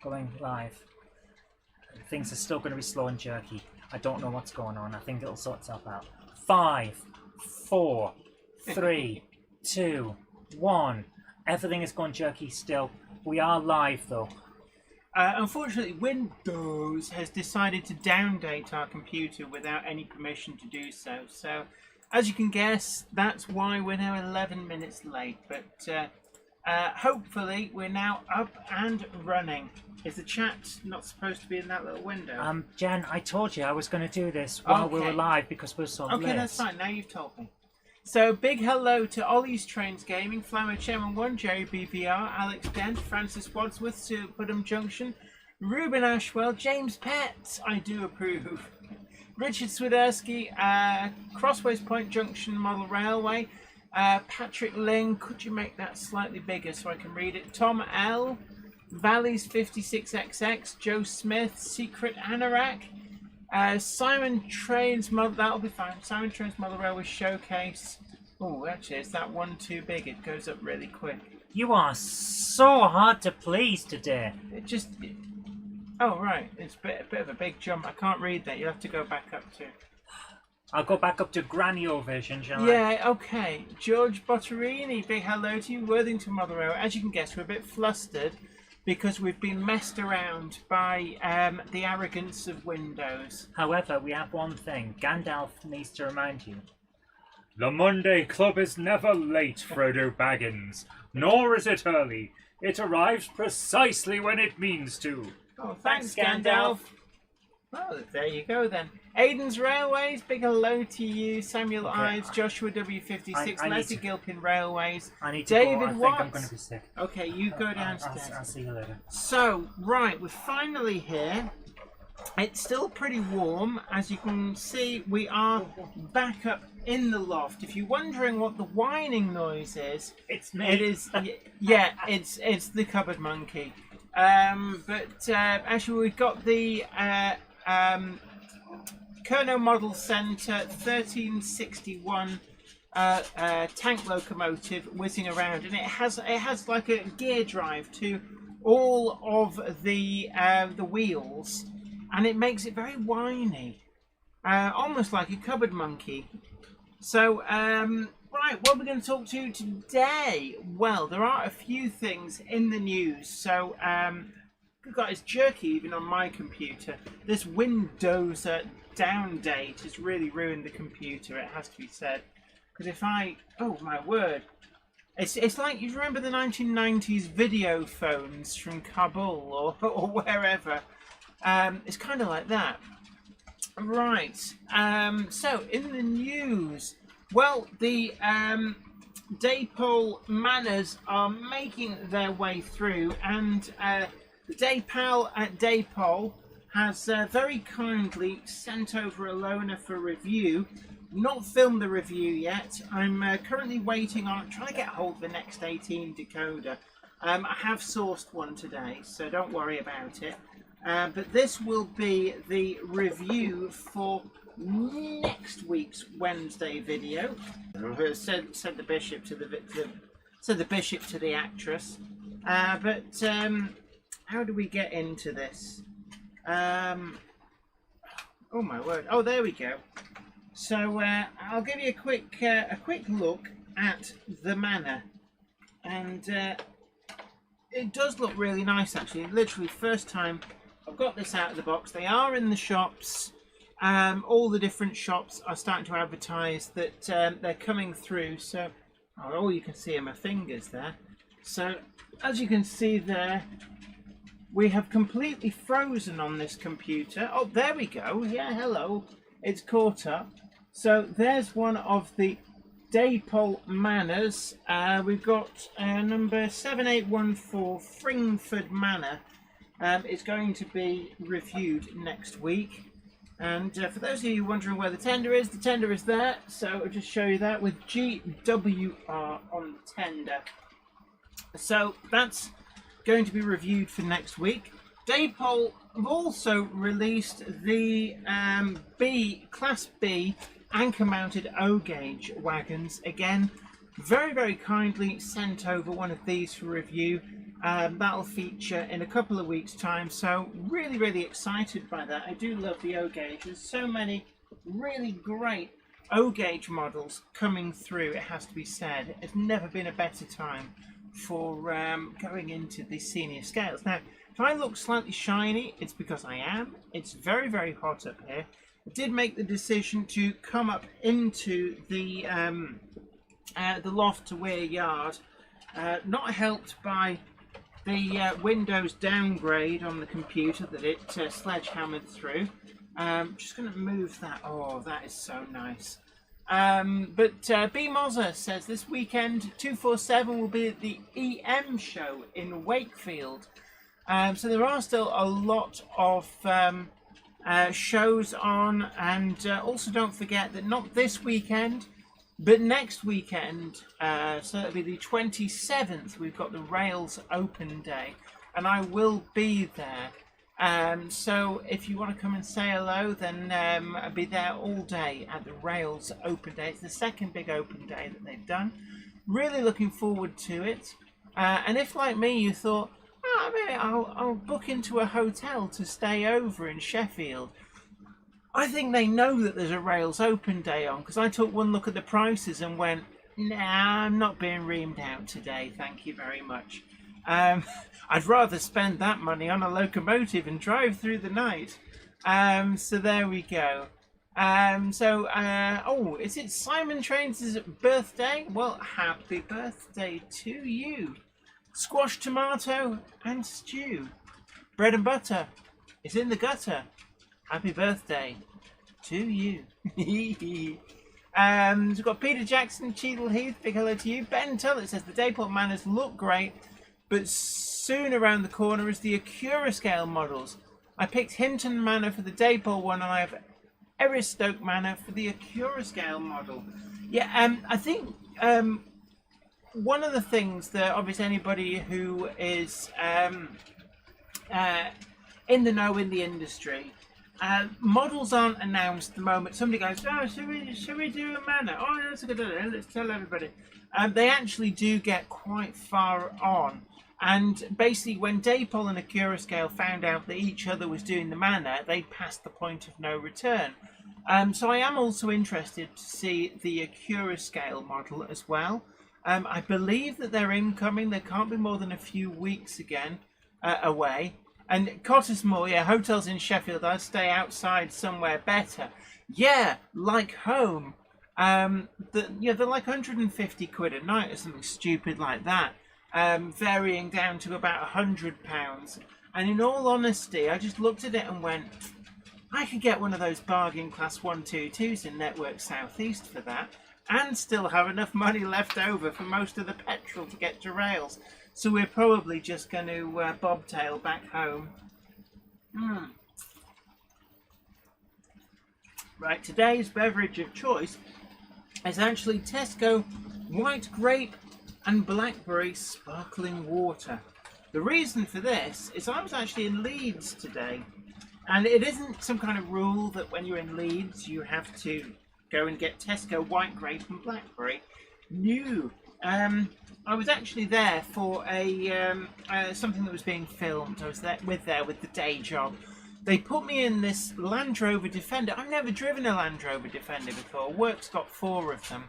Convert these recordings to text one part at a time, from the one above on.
Going live. Things are still going to be slow and jerky. I don't know what's going on. I think it'll sort itself out. 5, 4, 3, 2, 1. Everything is going jerky still. We are live though. Unfortunately, Windows has decided to downdate our computer without any permission to do so. So, as you can guess, that's why we're now 11 minutes late. But hopefully, we're now up and running. Is the chat not supposed to be in that little window? Jen, I told you I was going to do this while we were live because we're so late. Okay, that's fine. Now you've told me. So, big hello to Ollie's Trains Gaming, Flower Chairman 1, Jerry BVR, Alex Dent, Francis Wadsworth, to Putnam Junction, Ruben Ashwell, James Pett, I do approve, Richard Swiderski, Crossways Point Junction Model Railway, Patrick Ling, could you make that slightly bigger so I can read it, Tom L, Valleys 56XX, Joe Smith, Secret Anorak, Simon Trains Model, that'll be fine. Simon Trains Model Railway Showcase. Oh, actually, is that one too big? It goes up really quick. You are so hard to please today. Oh, right. It's a bit of a big jump. I can't read that. You'll have to go back up to... I'll go back up to Granio vision, shall I? Yeah, okay. George Botterini, big hello to you. Worthington Model Railway. As you can guess, we're a bit flustered because we've been messed around by the arrogance of Windows. However, we have one thing. Gandalf needs to remind you. The Monday Club is never late, Frodo Baggins. Nor is it early. It arrives precisely when it means to. Oh, thanks, Gandalf. Oh, there you go then. Aiden's Railways, big hello to you. Samuel Ives, Joshua W56, Leslie Gilpin Railways. I need to David go. I think Watts. I'm going to be sick. Okay, you go downstairs. I'll see you later. So, right, we're finally here. It's still pretty warm. As you can see, we are back up in the loft. If you're wondering what the whining noise is, It's me. it is, yeah, it's the cupboard monkey. But actually, we've got the Kerno Model Centre 1361 tank locomotive whizzing around, and it has like a gear drive to all of the wheels, and it makes it very whiny, almost like a cupboard monkey. So, right, what are we going to talk to today? Well, there are a few things in the news. So, good God, it's jerky even on my computer. This Windows down date has really ruined the computer, it has to be said. Because if I... Oh, my word. It's like, you remember the 1990s video phones from Kabul or wherever? It's kind of like that. Right. So, in the news... Well, the Daypole Manors are making their way through, and the Daypal at Daypole has very kindly sent over a loaner for review. Not filmed the review yet. I'm currently waiting on trying to get hold of the Next 18 decoder. I have sourced one today, so don't worry about it. But this will be the review for next week's Wednesday video. Said the bishop to the actress. But how do we get into this? Oh my word! Oh, there we go. So I'll give you a quick look at the manor, and it does look really nice actually. Literally, first time I've got this out of the box. They are in the shops. All the different shops are starting to advertise that they're coming through. So, all you can see are my fingers there. So, as you can see there, we have completely frozen on this computer. Oh, there we go. Yeah, hello. It's caught up. So, there's one of the Daypole Manors. We've got number 7814 Fringford Manor. It's going to be reviewed next week. And for those of you wondering where the tender is there. So I'll just show you that with GWR on the tender. So that's going to be reviewed for next week. Daypole have also released the Class B anchor-mounted O-gauge wagons. Again, very, very kindly sent over one of these for review. That'll feature in a couple of weeks' time, so really, really excited by that. I do love the O-gauge. There's so many really great O-gauge models coming through, it has to be said. It's never been a better time for going into the senior scales. Now, if I look slightly shiny, it's because I am. It's very, very hot up here. I did make the decision to come up into the loft to wear yard, not helped by the Windows downgrade on the computer that it sledgehammered through. Just going to move that. Oh, that is so nice. But B. Mozza says this weekend 247 will be at the EM show in Wakefield. So there are still a lot of shows on, and also don't forget that not this weekend, but next weekend, so it'll be the 27th, we've got the Rails Open Day, and I will be there. So if you want to come and say hello, then I'll be there all day at the Rails Open Day. It's the second big open day that they've done. Really looking forward to it. And if, like me, you thought, maybe I'll book into a hotel to stay over in Sheffield, I think they know that there's a Rails Open Day on, because I took one look at the prices and went, nah, I'm not being reamed out today, thank you very much. I'd rather spend that money on a locomotive and drive through the night. So there we go. Oh, is it Simon Trains' birthday? Well, happy birthday to you. Squash, tomato and stew. Bread and butter is in the gutter. Happy birthday to you. We've got Peter Jackson, Cheadle Heath, big hello to you. Ben Tullett says the Dayport Manors look great, but soon around the corner is the Acura scale models. I picked Hinton Manor for the Dayport one, and I have Eristoke Manor for the Acura scale model. Yeah, I think one of the things that obviously anybody who is in the know in the industry, models aren't announced the moment somebody goes, oh, should we do a manor? Oh, that's a good idea, let's tell everybody. They actually do get quite far on. And basically when Daypol and Acura Scale found out that each other was doing the manor, they passed the point of no return. So I am also interested to see the Acura Scale model as well. I believe that they're incoming. They can't be more than a few weeks again away. And Cottesmore, yeah, hotels in Sheffield, I'd stay outside somewhere better. Yeah, like home. They're like 150 quid a night or something stupid like that, varying down to about £100. And in all honesty, I just looked at it and went, I could get one of those bargain class 122s in Network Southeast for that, and still have enough money left over for most of the petrol to get to Rails. So we're probably just going to bobtail back home. Right, today's beverage of choice is actually Tesco white grape and blackberry sparkling water. The reason for this is I was actually in Leeds today, and it isn't some kind of rule that when you're in Leeds you have to go and get Tesco white grape and blackberry. No. I was actually there for a something that was being filmed. I was there with the day job. They put me in this Land Rover Defender. I've never driven a Land Rover Defender before. Work's got 4 of them.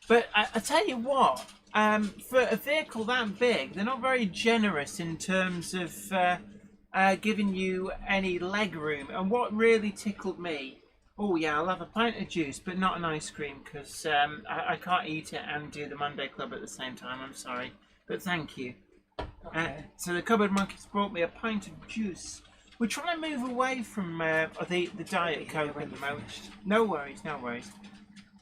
But I tell you what, for a vehicle that big, they're not very generous in terms of giving you any leg room. And what really tickled me, oh yeah, I'll have a pint of juice, but not an ice cream, because I can't eat it and do the Monday Club at the same time, I'm sorry. But thank you. Okay. So the Cupboard Monkeys brought me a pint of juice. We're trying to move away from the Diet Coke at the moment. No worries, no worries.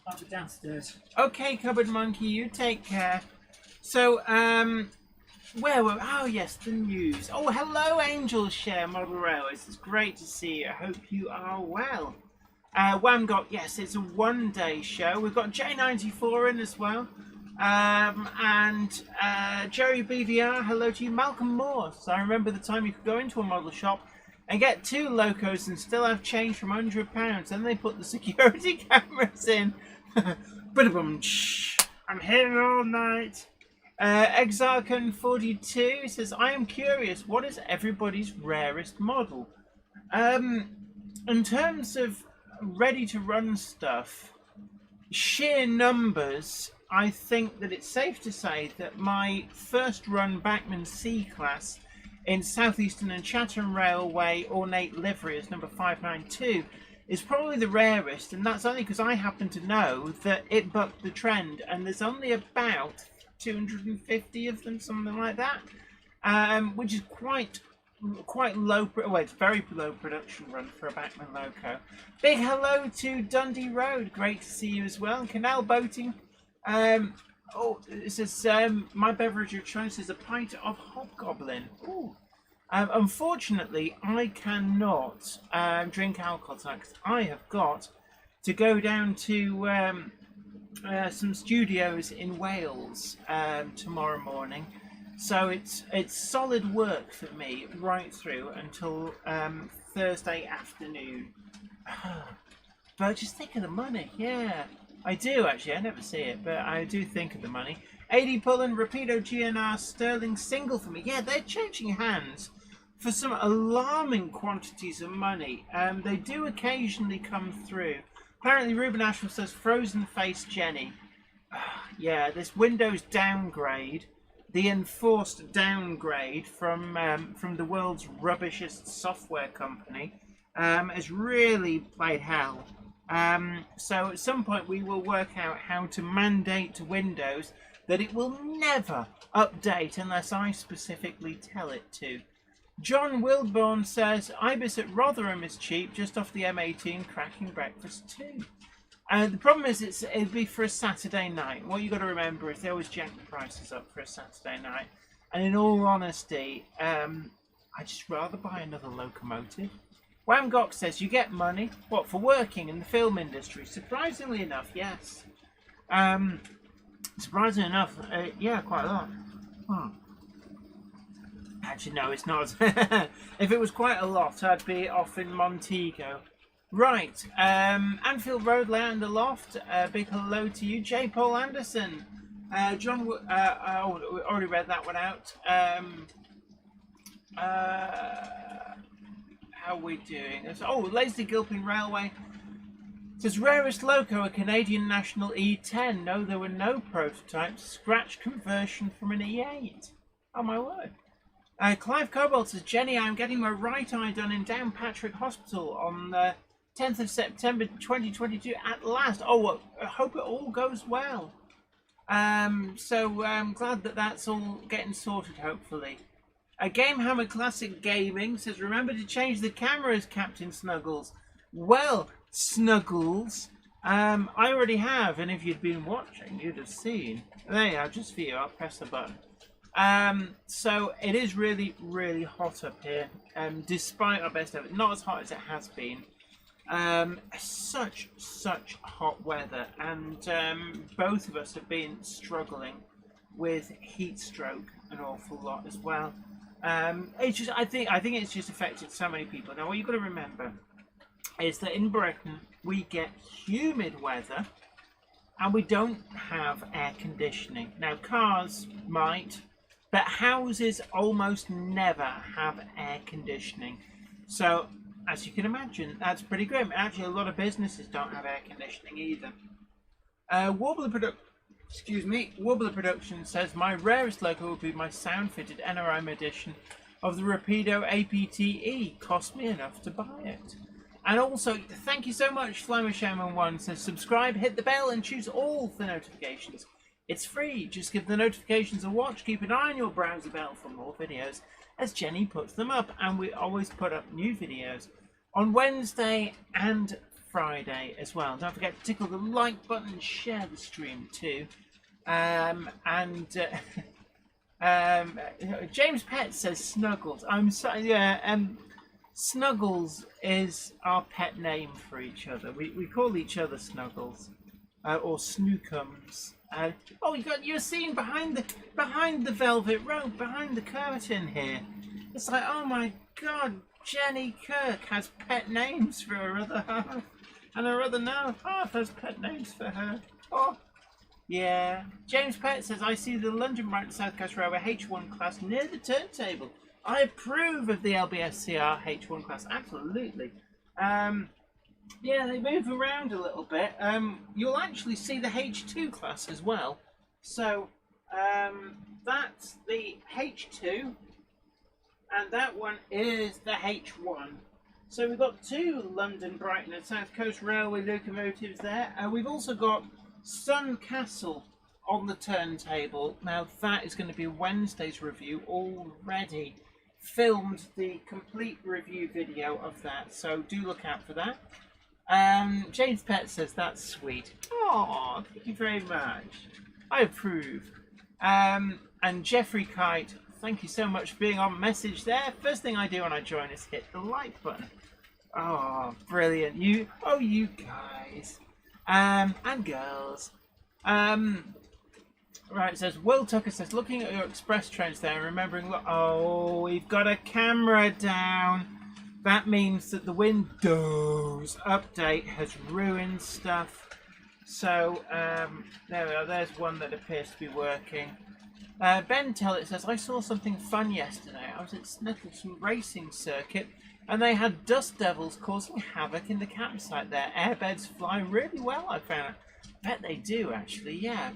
I'll be downstairs. Okay, Cupboard Monkey, you take care. So, where were... Oh, yes, the news. Oh, hello, Angels Share Model Railways. It's great to see you. I hope you are well. Whamgot, yes, it's a one-day show. We've got J94 in as well. And Jerry BVR, hello to you. Malcolm Morse, I remember the time you could go into a model shop and get 2 locos and still have change from £100. Then they put the security cameras in. But I'm here all night. Exarchon42 says, I am curious, what is everybody's rarest model? In terms of ready to run stuff, sheer numbers, I think that it's safe to say that my first run Bachmann C class in Southeastern and Chatham Railway ornate livery as number 592 is probably the rarest, and that's only because I happen to know that it bucked the trend, and there's only about 250 of them, something like that, which is quite low. Well, it's very low production run for a Bachmann Loco. Big hello to Dundee Road, great to see you as well. Canal boating. It says my beverage of choice is a pint of Hobgoblin. Ooh. Unfortunately, I cannot drink alcohol tonight because I have got to go down to some studios in Wales tomorrow morning. So it's solid work for me right through until Thursday afternoon. But just think of the money, yeah. I do actually, I never see it, but I do think of the money. 80 Pullen, Rapido GNR, Sterling single for me. Yeah, they're changing hands for some alarming quantities of money. They do occasionally come through. Apparently Ruben Ashwell says Frozen Face Jenny. Yeah, this Windows downgrade, the enforced downgrade from the world's rubbishest software company, has really played hell. So at some point we will work out how to mandate to Windows that it will never update unless I specifically tell it to. John Wildborn says, Ibis at Rotherham is cheap, just off the M18, cracking breakfast too. The problem is it'd be for a Saturday night. What you got to remember is they always jack the prices up for a Saturday night. And in all honesty, I'd just rather buy another Locomotive. Wamgok says, you get money, what, for working in the film industry? Surprisingly enough, yes. Surprisingly enough, yeah, quite a lot. Actually, no, it's not. If it was quite a lot, I'd be off in Montego. Right, Anfield Road, Layout in the Loft, big hello to you. J. Paul Anderson. John, we already read that one out. How are we doing? Oh, Leslie Gilpin Railway says rarest Loco, a Canadian National E10. No, there were no prototypes. Scratch conversion from an E8. Oh my word. Clive Cobalt says, Jenny, I'm getting my right eye done in Downpatrick Hospital on the 10th of September 2022 at last. Oh, well, I hope it all goes well. So I'm glad that that's all getting sorted, hopefully. Gamehammer Classic Gaming says, remember to change the cameras, Captain Snuggles. Well, Snuggles, I already have, and if you'd been watching, you'd have seen. There you are, just for you, I'll press the button. So it is really, really hot up here, despite our best efforts. Not as hot as it has been. Such hot weather, and both of us have been struggling with heat stroke an awful lot as well. It's just, I think it's just affected so many people. Now, what you've got to remember is that in Britain we get humid weather, and we don't have air conditioning. Now, cars might, but houses almost never have air conditioning. So, as you can imagine, that's pretty grim. Actually, a lot of businesses don't have air conditioning either. Warbler Production says, my rarest Loco will be my sound-fitted NRM edition of the Rapido APTE. Cost me enough to buy it. And also, thank you so much, Flamershaman1 says, subscribe, hit the bell, and choose all the notifications. It's free. Just give the notifications a watch. Keep an eye on your browser bell for more videos as Jenny puts them up. And we always put up new videos on Wednesday and Friday as well. Don't forget to tickle the like button and share the stream too. James Pett says Snuggles. I'm sorry, yeah. Snuggles is our pet name for each other. We call each other Snuggles or Snookums. Oh, you're seeing behind the velvet rope, behind the curtain here. It's like, oh my God, Jenny Kirk has pet names for her other half, and her other half has pet names for her. Oh, Yeah. James Pett says, I see the London Brighton South Coast Railway H1 class near the turntable. I approve of the LBSCR H1 class. Absolutely. Yeah, they move around a little bit. You'll actually see the H2 class as well. So, that's the H2. And that one is the H1. So we've got 2 London, Brighton and South Coast Railway locomotives there. We've also got Sun Castle on the turntable. Now that is going to be Wednesday's review already. Filmed the complete review video of that, so do look out for that. James Pett says that's sweet. Oh, thank you very much. I approve. And Jeffrey Kite, thank you so much for being on message there. First thing I do when I join is hit the like button. Oh, brilliant. You guys. And girls. Right, it says, Will Tucker says, looking at your express trains there and remembering, oh, we've got a camera down. That means that the Windows update has ruined stuff. So, there we are, there's one that appears to be working. Ben Tellett says, I saw something fun yesterday. I was at Snettleton Racing Circuit and they had dust devils causing havoc in the campsite there. Airbeds fly really well, I found. I bet they do, actually, yeah.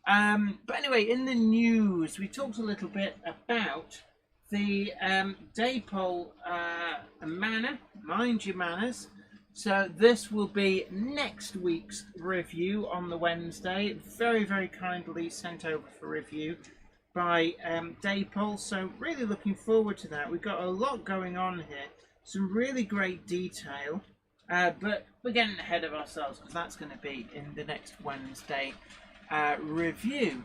But anyway, in the news, we talked a little bit about the Daypole Manor, Mind Your Manners. So this will be next week's review on the Wednesday. Very, very kindly sent over for review by Daypole. So really looking forward to that. We've got a lot going on here. Some really great detail. But we're getting ahead of ourselves because that's going to be in the next Wednesday review.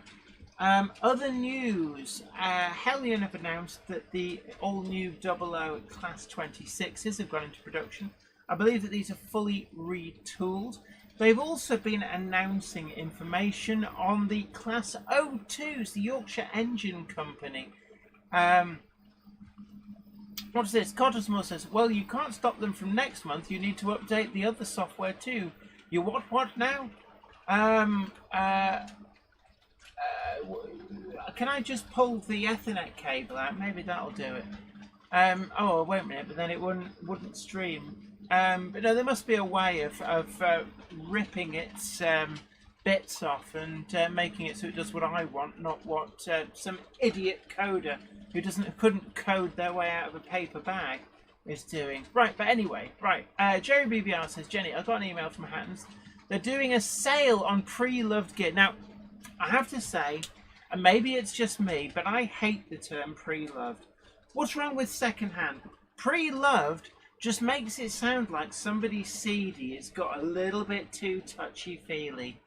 Other news, Hellion have announced that the all-new 00 Class 26s have gone into production. I believe that these are fully retooled. They've also been announcing information on the Class 02s, the Yorkshire Engine Company. What's this? Cottersmore says, well, you can't stop them from next month. You need to update the other software too. You what now? Can I just pull the Ethernet cable out? Maybe that'll do it. Oh, wait a minute, but then it wouldn't stream. But no, there must be a way of ripping its bits off and making it so it does what I want, not what some idiot coder who couldn't code their way out of a paper bag is doing. Right, but anyway, right. Jerry BBR says, Jenny, I got an email from Hattons. They're doing a sale on pre-loved gear. Now, I have to say, and maybe it's just me, but I hate the term pre-loved. What's wrong with second-hand? Pre-loved just makes it sound like somebody's CD has got a little bit too touchy-feely.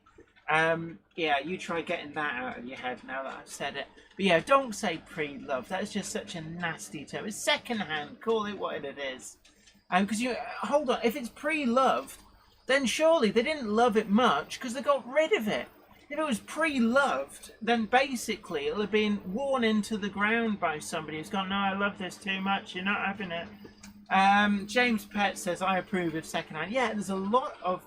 Yeah, you try getting that out of your head now that I've said it. But yeah, don't say pre-loved. That's just such a nasty term. It's second-hand. Call it what it is. Because hold on, if it's pre-loved, then surely they didn't love it much because they got rid of it. If it was pre-loved, then basically it'll have been worn into the ground by somebody who's gone, no, I love this too much, you're not having it. James Pett says, I approve of second-hand. Yeah, there's a lot of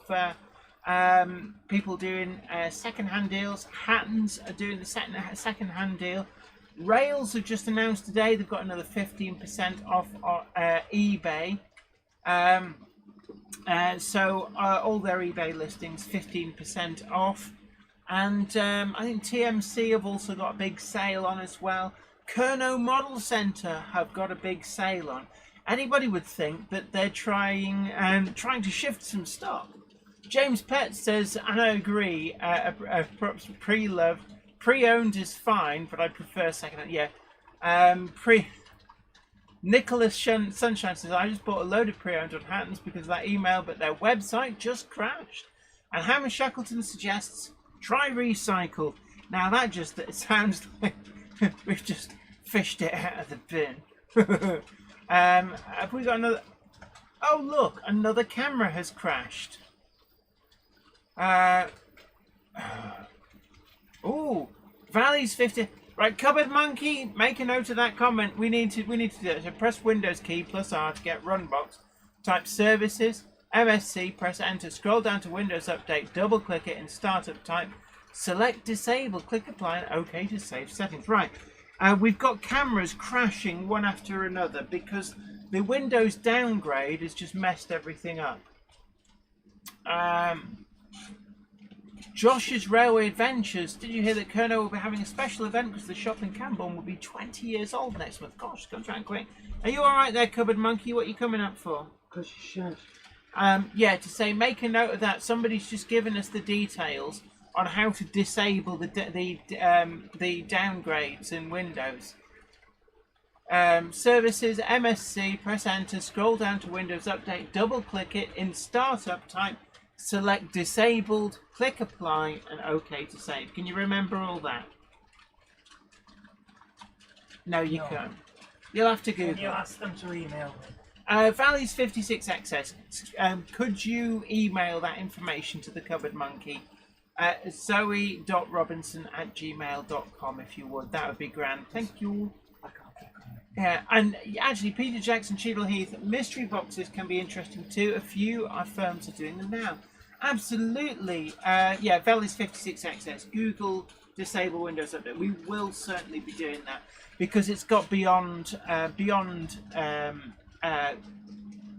people doing second-hand deals. Hattons are doing the second-hand deal. Rails have just announced today they've got another 15% off eBay. So all their eBay listings 15% off. And I think TMC have also got a big sale on as well. Kerno Model Centre have got a big sale on. Anybody would think that they're trying to shift some stock. James Pett says, and I agree, pre-loved. Pre-owned is fine, but I prefer second-hand. Yeah. Nicholas Sunshine says, I just bought a load of pre-owned on Hattons because of that email, but their website just crashed. And Hammer Shackleton suggests, try recycle. Now it sounds like we've just fished it out of the bin. Have we got another? Oh look, another camera has crashed. Oh, Valley's 50. Right, Cupboard Monkey, make a note of that comment. We need to do it. So press Windows key plus R to get Runbox. Type Services, MSC, press Enter. Scroll down to Windows Update. Double click it in Startup. Type Select disable, click apply, and OK to save settings. Right, we've got cameras crashing one after another because the Windows downgrade has just messed everything up. Josh's Railway Adventures. Did you hear that Kerno will be having a special event because the shop in Camborne will be 20 years old next month? Gosh, it comes around quick. Are you alright there, Cupboard Monkey? What are you coming up for? Because you should. Yeah, to say, make a note of that. Somebody's just given us the details on how to disable the downgrades in Windows. Services, MSC, press enter, scroll down to Windows Update, double click it, in startup type, select disabled, click apply, and OK to save. Can you remember all that? No, you can't. You'll have to Google. Can you ask them to email me? Valley's 56XS, could you email that information to the Cupboard Monkey? Zoe.robinson@gmail.com if you would. That would be grand. Thank you. I can't keep going. Yeah, and actually, Peter Jackson, Cheadle Heath, mystery boxes can be interesting too. A few firms are doing them now. Absolutely. Yeah, Valley's 56XS. Google disable Windows Update. We will certainly be doing that because it's got beyond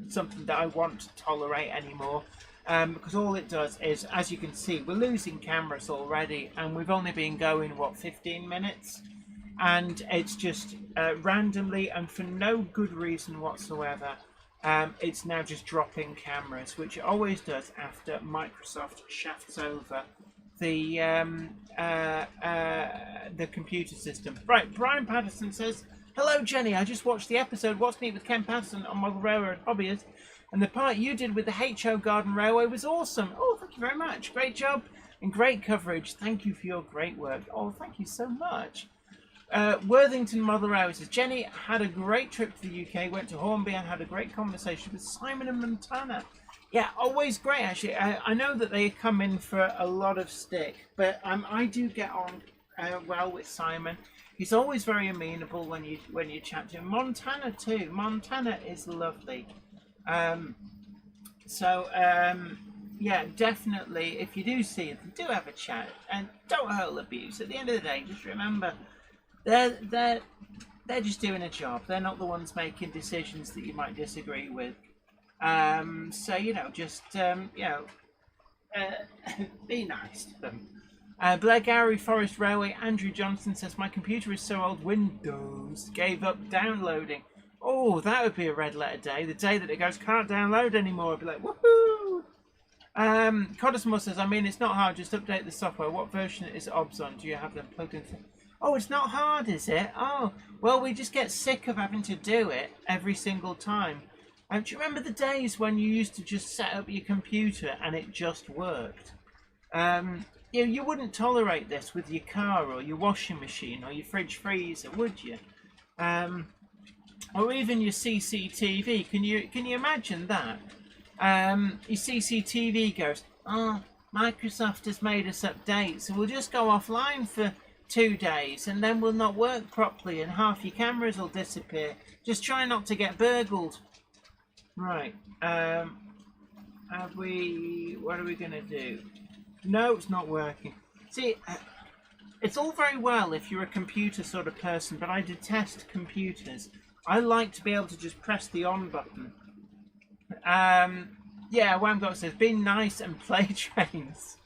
something that I want to tolerate anymore. Because all it does is, as you can see, we're losing cameras already, and we've only been going, what, 15 minutes? And it's just randomly and for no good reason whatsoever, it's now just dropping cameras, which it always does after Microsoft shafts over the computer system. Right, Brian Patterson says, hello Jenny, I just watched the episode What's Neat with Ken Patterson on Model Railroad Hobbyist, and the part you did with the HO Garden Railway was awesome. Oh, thank you very much. Great job and great coverage. Thank you for your great work. Oh, thank you so much. Worthington Model Railway says, Jenny had a great trip to the UK, went to Hornby and had a great conversation with Simon and Montana. Yeah, always great actually. I know that they come in for a lot of stick, but I do get on well with Simon. He's always very amenable when you chat to him. Montana too. Montana is lovely. Yeah, definitely. If you do see them, do have a chat and don't hurl abuse. At the end of the day, just remember, they're just doing a job. They're not the ones making decisions that you might disagree with. So just be nice to them. Blairgowrie Forest Railway, Andrew Johnson says, my computer is so old, Windows gave up downloading. Oh, that would be a red letter day. The day that it goes, can't download anymore. I'd be like, woohoo! Codismore says, I mean, it's not hard, just update the software. What version is OBS on? Do you have them plugged in? Oh, it's not hard, is it? Oh, well, we just get sick of having to do it every single time. Do you remember the days when you used to just set up your computer and it just worked? You wouldn't tolerate this with your car or your washing machine or your fridge freezer, would you? Or even your CCTV. Can you imagine that? Your CCTV goes, oh, Microsoft has made us update, so we'll just go offline for 2 days and then we'll not work properly and half your cameras will disappear. Just try not to get burgled. Right. What are we going to do? No, it's not working. See, it's all very well if you're a computer sort of person, but I detest computers. I like to be able to just press the on button. Yeah, Wamgot says, be nice and play trains.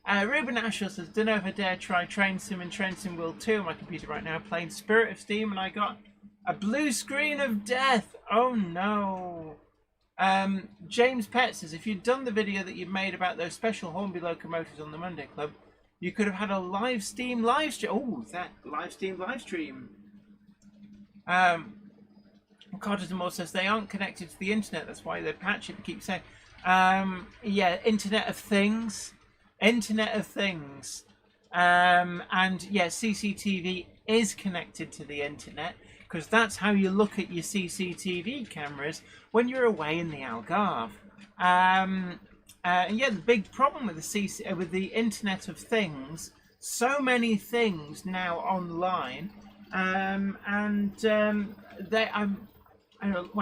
Ruben Ashell says, don't know if I dare try Train Sim and Train Sim World 2 on my computer right now, playing Spirit of Steam, and I got a blue screen of death. Oh no. James Pett says, if you'd done the video that you made about those special Hornby locomotives on the Monday Club, you could have had a live Steam live stream. Oh, that live Steam live stream. Cottermore says they aren't connected to the internet. That's why they patch it and keep saying, yeah, Internet of Things. Internet of Things. And yeah, CCTV is connected to the internet because that's how you look at your CCTV cameras when you're away in the Algarve. And yeah, the big problem with the Internet of Things, so many things now online, when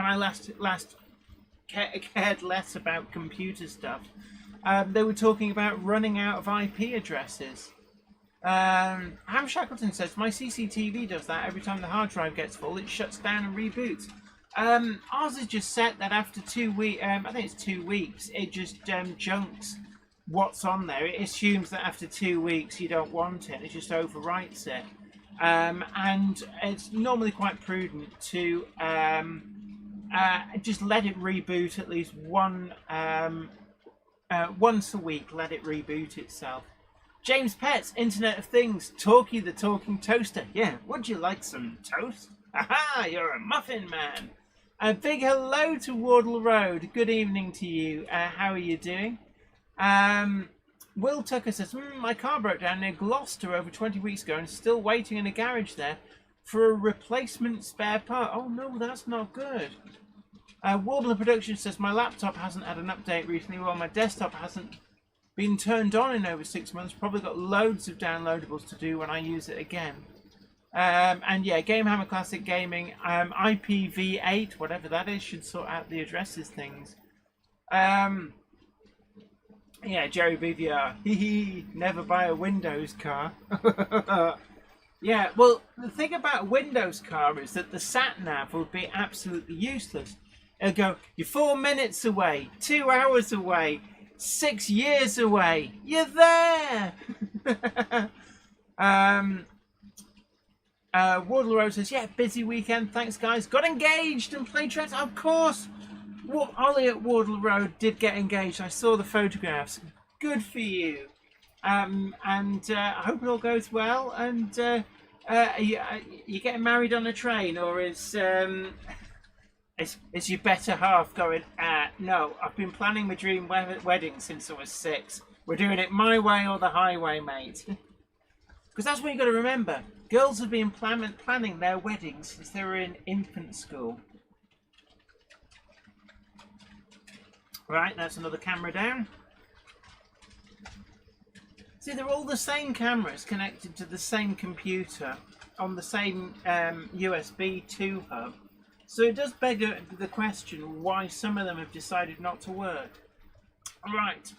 I last cared less about computer stuff, they were talking about running out of IP addresses. Ham Shackleton says, my CCTV does that every time the hard drive gets full. It shuts down and reboots. Ours is just set that after 2 weeks, I think it's 2 weeks, it just junks what's on there. It assumes that after 2 weeks you don't want it. It just overwrites it. And it's normally quite prudent to just let it reboot at least once a week. Let it reboot itself. James Pets, Internet of Things, Talkie the Talking Toaster. Yeah, would you like some toast? Aha, you're a muffin man. A big hello to Wardle Road. Good evening to you. How are you doing? Will Tucker says, my car broke down near Gloucester over 20 weeks ago and still waiting in a garage there for a replacement spare part. Oh no, that's not good. Wardle Production says, my laptop hasn't had an update recently while my desktop hasn't been turned on in over 6 months. Probably got loads of downloadables to do when I use it again. And yeah, Gamehammer Classic Gaming, IPv8, whatever that is, should sort out the addresses things. Yeah, Jerry BVR, hee never buy a Windows car. Yeah, well, the thing about a Windows car is that the sat-nav will be absolutely useless. It'll go, you're 4 minutes away, 2 hours away, 6 years away, you're there! Wardle Rose says, yeah, busy weekend, thanks guys. Got engaged and played tracks, of course! Ollie at Wardle Road did get engaged. I saw the photographs. Good for you. And I hope it all goes well. And are you getting married on a train, or is your better half going, no, I've been planning my dream wedding since I was 6. We're doing it my way or the highway, mate. Because that's what you've got to remember. Girls have been planning their weddings since they were in infant school. Right, that's another camera down. See, they're all the same cameras connected to the same computer on the same USB 2 hub. So it does beg the question why some of them have decided not to work. Right.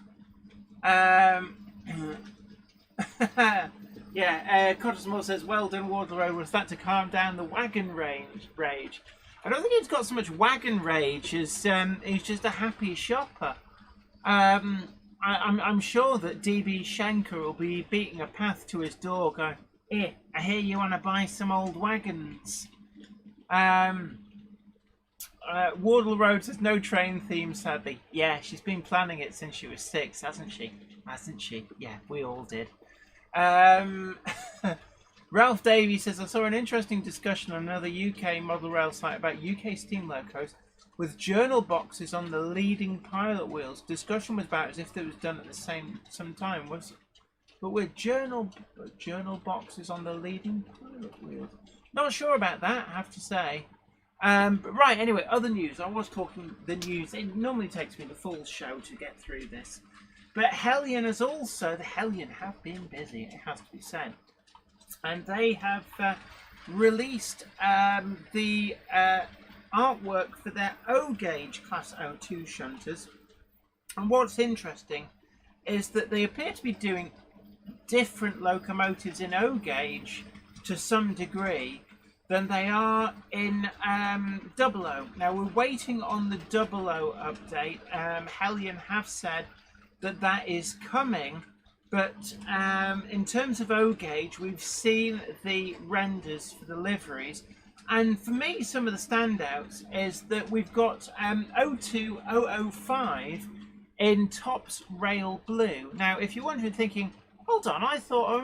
Yeah, Cottersmore says, well done, Wardle. Was that to calm down the wagon rage? I don't think he's got so much wagon rage as he's just a happy shopper. I'm sure that DB Shanker will be beating a path to his door going, here, I hear you want to buy some old wagons. Wardle Road says, no train theme, sadly. Yeah, she's been planning it since she was 6, hasn't she? Hasn't she? Yeah, we all did. Ralph Davies says, I saw an interesting discussion on another UK model rail site about UK steam locos with journal boxes on the leading pilot wheels. Discussion was about as if it was done at the same time. But with journal boxes on the leading pilot wheels. Not sure about that, I have to say. But right, anyway, other news. I was talking the news. It normally takes me the full show to get through this. But Hellion has also, the Hellion have been busy, it has to be said. And they have released the artwork for their O-gauge Class 02 shunters. And what's interesting is that they appear to be doing different locomotives in O-gauge to some degree than they are in 00. Now we're waiting on the 00 update. Hellion have said that is coming. But in terms of O-gauge, we've seen the renders for the liveries. And for me, some of the standouts is that we've got 02 005 in Tops Rail Blue. Now, if you're wondering, thinking, hold on, I thought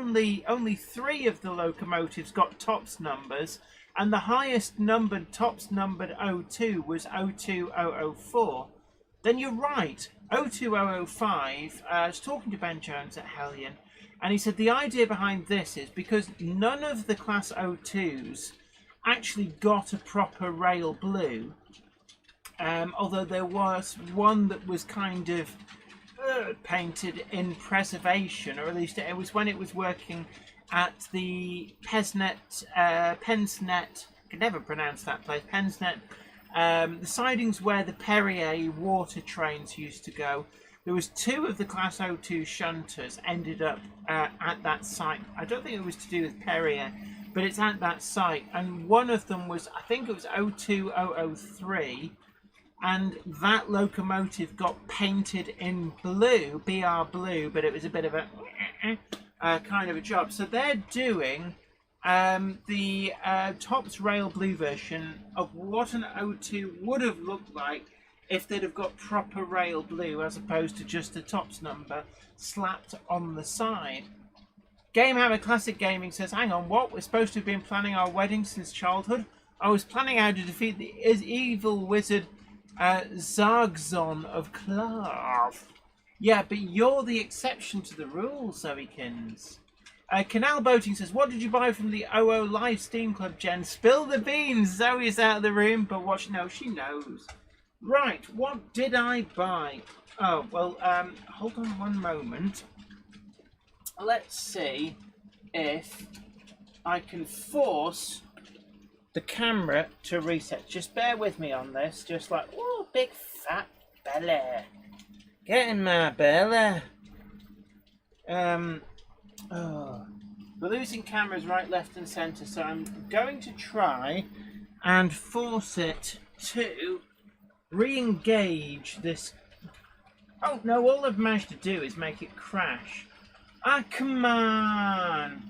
only 3 of the locomotives got Tops numbers, and the highest numbered Tops numbered 02 was 02 004. Then you're right. 02005, I was talking to Ben Jones at Hellion, and he said the idea behind this is because none of the Class 02s actually got a proper rail blue, although there was one that was kind of painted in preservation, or at least it was when it was working at the Pensnet, I can never pronounce that place, Pensnet. The sidings where the Perrier water trains used to go, There was 2 of the Class O2 shunters ended up at that site. I don't think it was to do with Perrier, but it's at that site. And one of them was, I think it was 02003, and that locomotive got painted in blue, BR blue, but it was a bit of a kind of a job. So they're doing the Tops Rail Blue version of what an O2 would have looked like if they'd have got proper rail blue as opposed to just a Tops number slapped on the side. Gamehammer Classic Gaming says, hang on, what? We're supposed to have been planning our wedding since childhood? I was planning how to defeat the evil wizard Zargzon of Clarth. Yeah, but you're the exception to the rule, Zoekins. Canal Boating says, what did you buy from the OO Live Steam Club, Jen? Spill the beans! Zoe's out of the room, but watch, no, she knows. Right, what did I buy? Oh, well, hold on one moment. Let's see if I can force the camera to reset. Just bear with me on this, just like, oh, big fat belly. Get in my belly. Oh, we're losing cameras right, left and centre, so I'm going to try and force it to re-engage this. Oh no, all I've managed to do is make it crash. Ah, come on.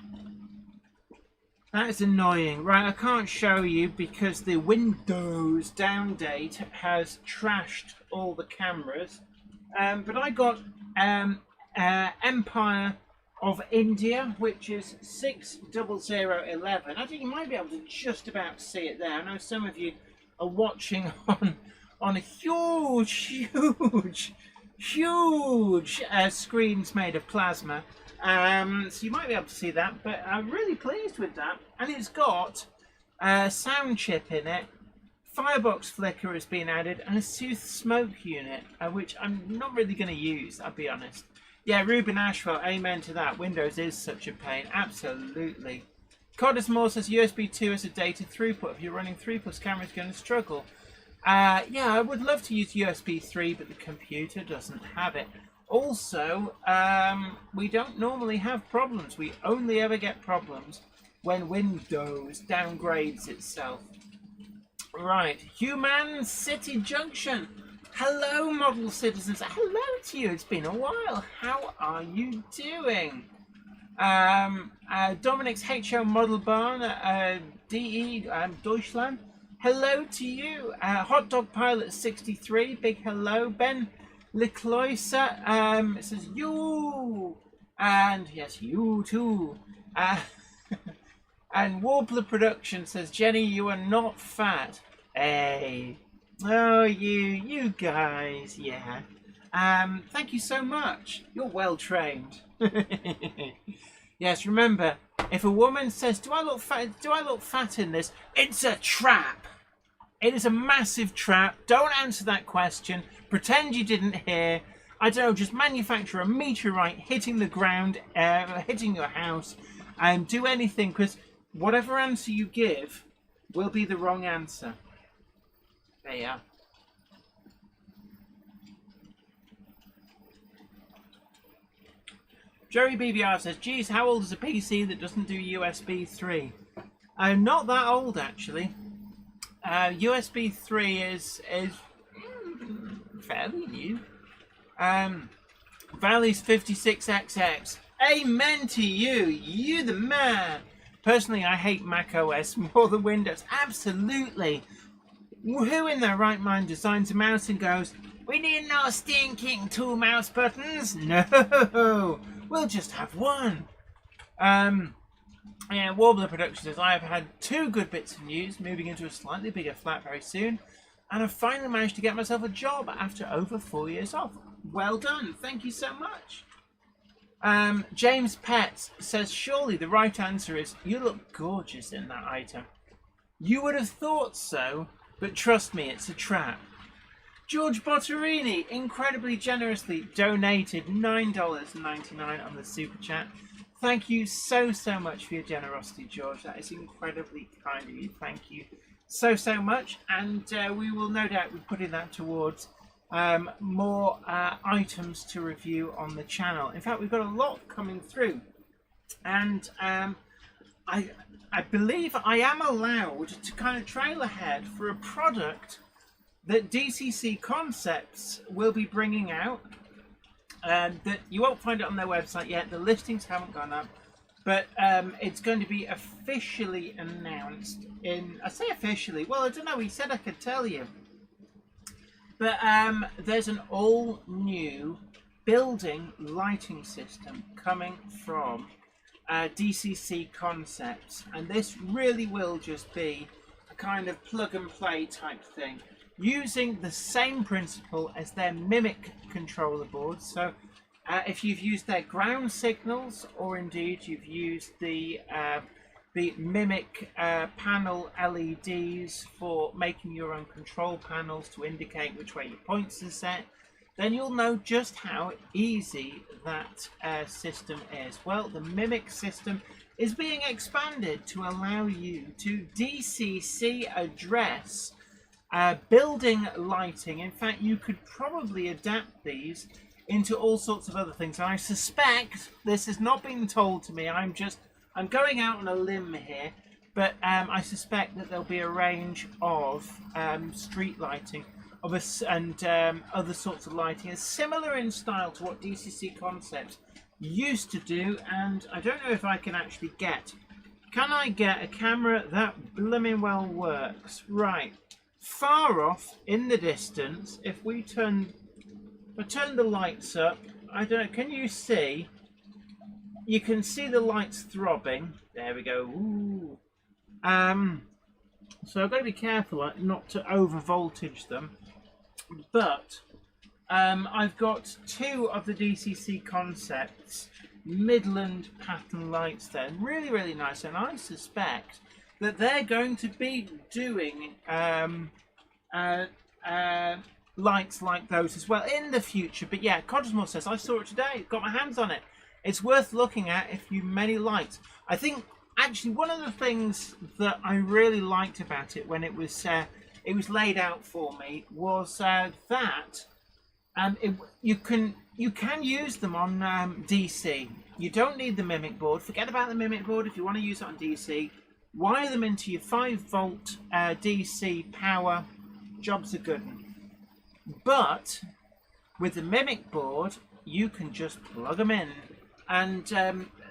That is annoying. Right, I can't show you because the Windows downdate has trashed all the cameras. But I got Empire of India, which is 60011. I think you might be able to just about see it there. I know some of you are watching on a huge screens made of plasma. So you might be able to see that, but I'm really pleased with that. And it's got a sound chip in it, firebox flicker has been added, and a Sooth smoke unit, which I'm not really going to use, I'll be honest. Yeah, Ruben Ashwell, amen to that. Windows is such a pain, absolutely. Codis Moore says USB 2 as a data throughput. If you're running 3+ camera, it's going to struggle. Yeah, I would love to use USB 3, but the computer doesn't have it. Also, we don't normally have problems. We only ever get problems when Windows downgrades itself. Right, Human City Junction. Hello, model citizens. Hello to you. It's been a while. How are you doing? Dominic's HO Model Barn, DE Deutschland. Hello to you. Hot Dog Pilot 63. Big hello. Ben Lecloisa says you. And yes, you too. And Warbler Production says, Jenny, you are not fat. Hey. Oh, you guys, yeah. Thank you so much. You're well trained. Yes, remember, if a woman says, do I look fat in this? It's a trap. It is a massive trap. Don't answer that question. Pretend you didn't hear. I don't know, just manufacture a meteorite hitting the ground, hitting your house, and do anything, because whatever answer you give will be the wrong answer. There you are. Jerry BBR says, geez, how old is a PC that doesn't do USB 3? Not that old, actually. USB 3 is fairly new. Valley's 56XX. Amen to you. You the man. Personally, I hate Mac OS more than Windows. Absolutely. Who in their right mind designs a mouse and goes, we need no stinking 2 mouse buttons? No, we'll just have one. Yeah, Warbler Productions says, I have had 2 good bits of news, moving into a slightly bigger flat very soon, and I've finally managed to get myself a job after over 4 years off. Well done, thank you so much. James Pets says, surely the right answer is, you look gorgeous in that item. You would have thought so, but trust me, it's a trap. George Botterini incredibly generously donated $9.99 on the super chat. Thank you so much for your generosity, George. That is incredibly kind of you. Thank you so much. And we will no doubt be putting that towards more items to review on the channel. In fact, we've got a lot coming through, and I believe I am allowed to kind of trail ahead for a product that DCC Concepts will be bringing out. That you won't find it on their website yet. The listings haven't gone up, but it's going to be officially announced in. I say officially. Well, I don't know. He said I could tell you. But there's an all-new building lighting system coming from DCC Concepts, and this really will just be a kind of plug-and-play type thing, using the same principle as their Mimic controller boards. So if you've used their ground signals, or indeed you've used the Mimic panel LEDs for making your own control panels to indicate which way your points are set, then you'll know just how easy that system is. Well, the Mimic system is being expanded to allow you to DCC address building lighting. In fact, you could probably adapt these into all sorts of other things. And I suspect, this has not been told to me, I'm going out on a limb here, but I suspect that there'll be a range of street lighting and other sorts of lighting, is similar in style to what DCC Concepts used to do. And I don't know if I can actually get. Can I get a camera that blooming well works? Right, far off in the distance, if I turn the lights up, I don't know, can you see? You can see the lights throbbing. There we go. Ooh. So I've got to be careful not to over voltage them. But I've got two of the DCC Concepts Midland pattern lights there. Really, really nice. And I suspect that they're going to be doing lights like those as well in the future. But yeah, Cosmos says, I saw it today. Got my hands on it. It's worth looking at if you many lights. I think actually one of the things that I really liked about it when it was laid out for me was that you can use them on DC. You don't need the Mimic board. Forget about the Mimic board if you want to use it on DC. Wire them into your 5-volt DC power. Jobs are good. But with the Mimic board, you can just plug them in. And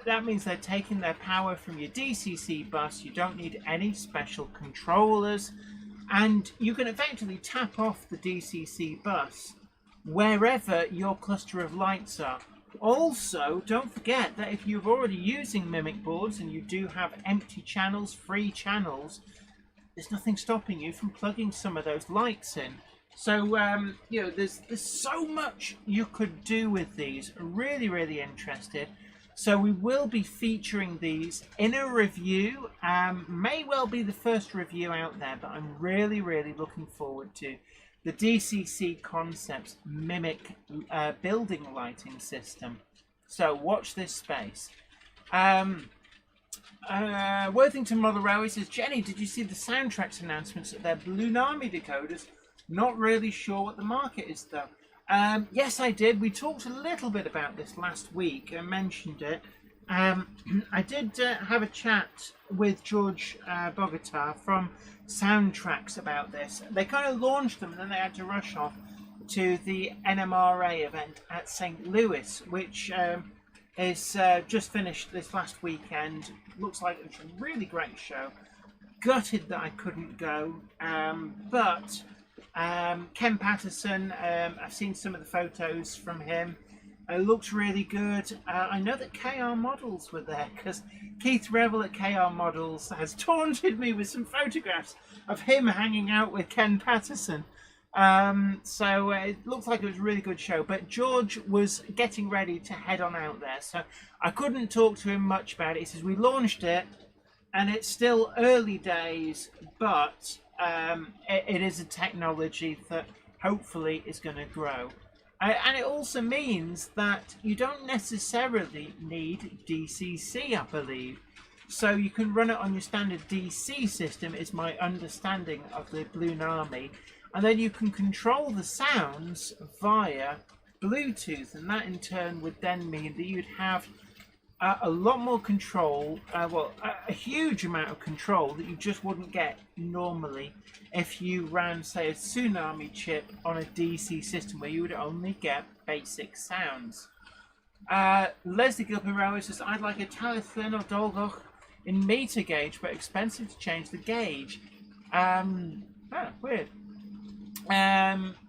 that means they're taking their power from your DCC bus. You don't need any special controllers. And you can effectively tap off the DCC bus wherever your cluster of lights are. Also, don't forget that if you're already using Mimic boards and you do have empty channels, free channels, there's nothing stopping you from plugging some of those lights in. So, you know, there's so much you could do with these. Really, really interested. So we will be featuring these in a review. May well be the first review out there, but I'm really, really looking forward to the DCC Concepts Mimic building lighting system. So watch this space. Worthington Mother Railway says, Jenny, did you see the Soundtraxx announcements at their Balloon Army decoders? Not really sure what the market is though. Yes, I did. We talked a little bit about this last week. I mentioned it. I did have a chat with George Bogota from Soundtraxx about this. They kind of launched them and then they had to rush off to the NMRA event at St. Louis, which is just finished this last weekend. Looks like it's a really great show. Gutted that I couldn't go, but Ken Patterson, I've seen some of the photos from him. It looks really good. I know that KR Models were there because Keith Revel at KR Models has taunted me with some photographs of him hanging out with Ken Patterson. So it looks like it was a really good show. But George was getting ready to head on out there, so I couldn't talk to him much about it. He says we launched it and it's still early days, but it is a technology that hopefully is going to grow. And it also means that you don't necessarily need DCC, I believe. So you can run it on your standard DC system, is my understanding of the Balloon Army. and then you can control the sounds via Bluetooth, and that in turn would then mean that you'd have a lot more control, a huge amount of control that you just wouldn't get normally if you ran, say, a Tsunami chip on a DC system where you would only get basic sounds. Leslie Gilpin Railway says, I'd like a Talithin or Dolgoch in meter gauge, but expensive to change the gauge. Weird.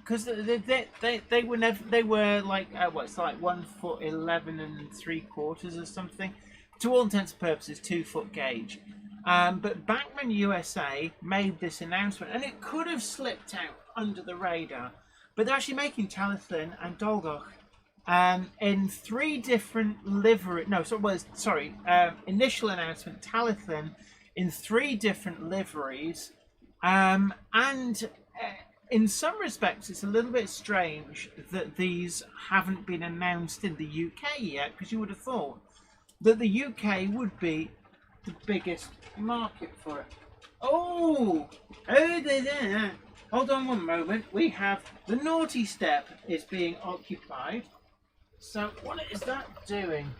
Because they were like it's like 1 foot 11 3/4 or something. To all intents and purposes, 2 foot gauge. But Bachmann USA made this announcement, and it could have slipped out under the radar. But they're actually making Talithin and Dolgoch in 3 different livery. No, initial announcement: Talithin in 3 different liveries, and. In some respects, it's a little bit strange that these haven't been announced in the UK yet, because you would have thought that the UK would be the biggest market for it. Oh, hold on one moment. We have the naughty step is being occupied. So what is that doing?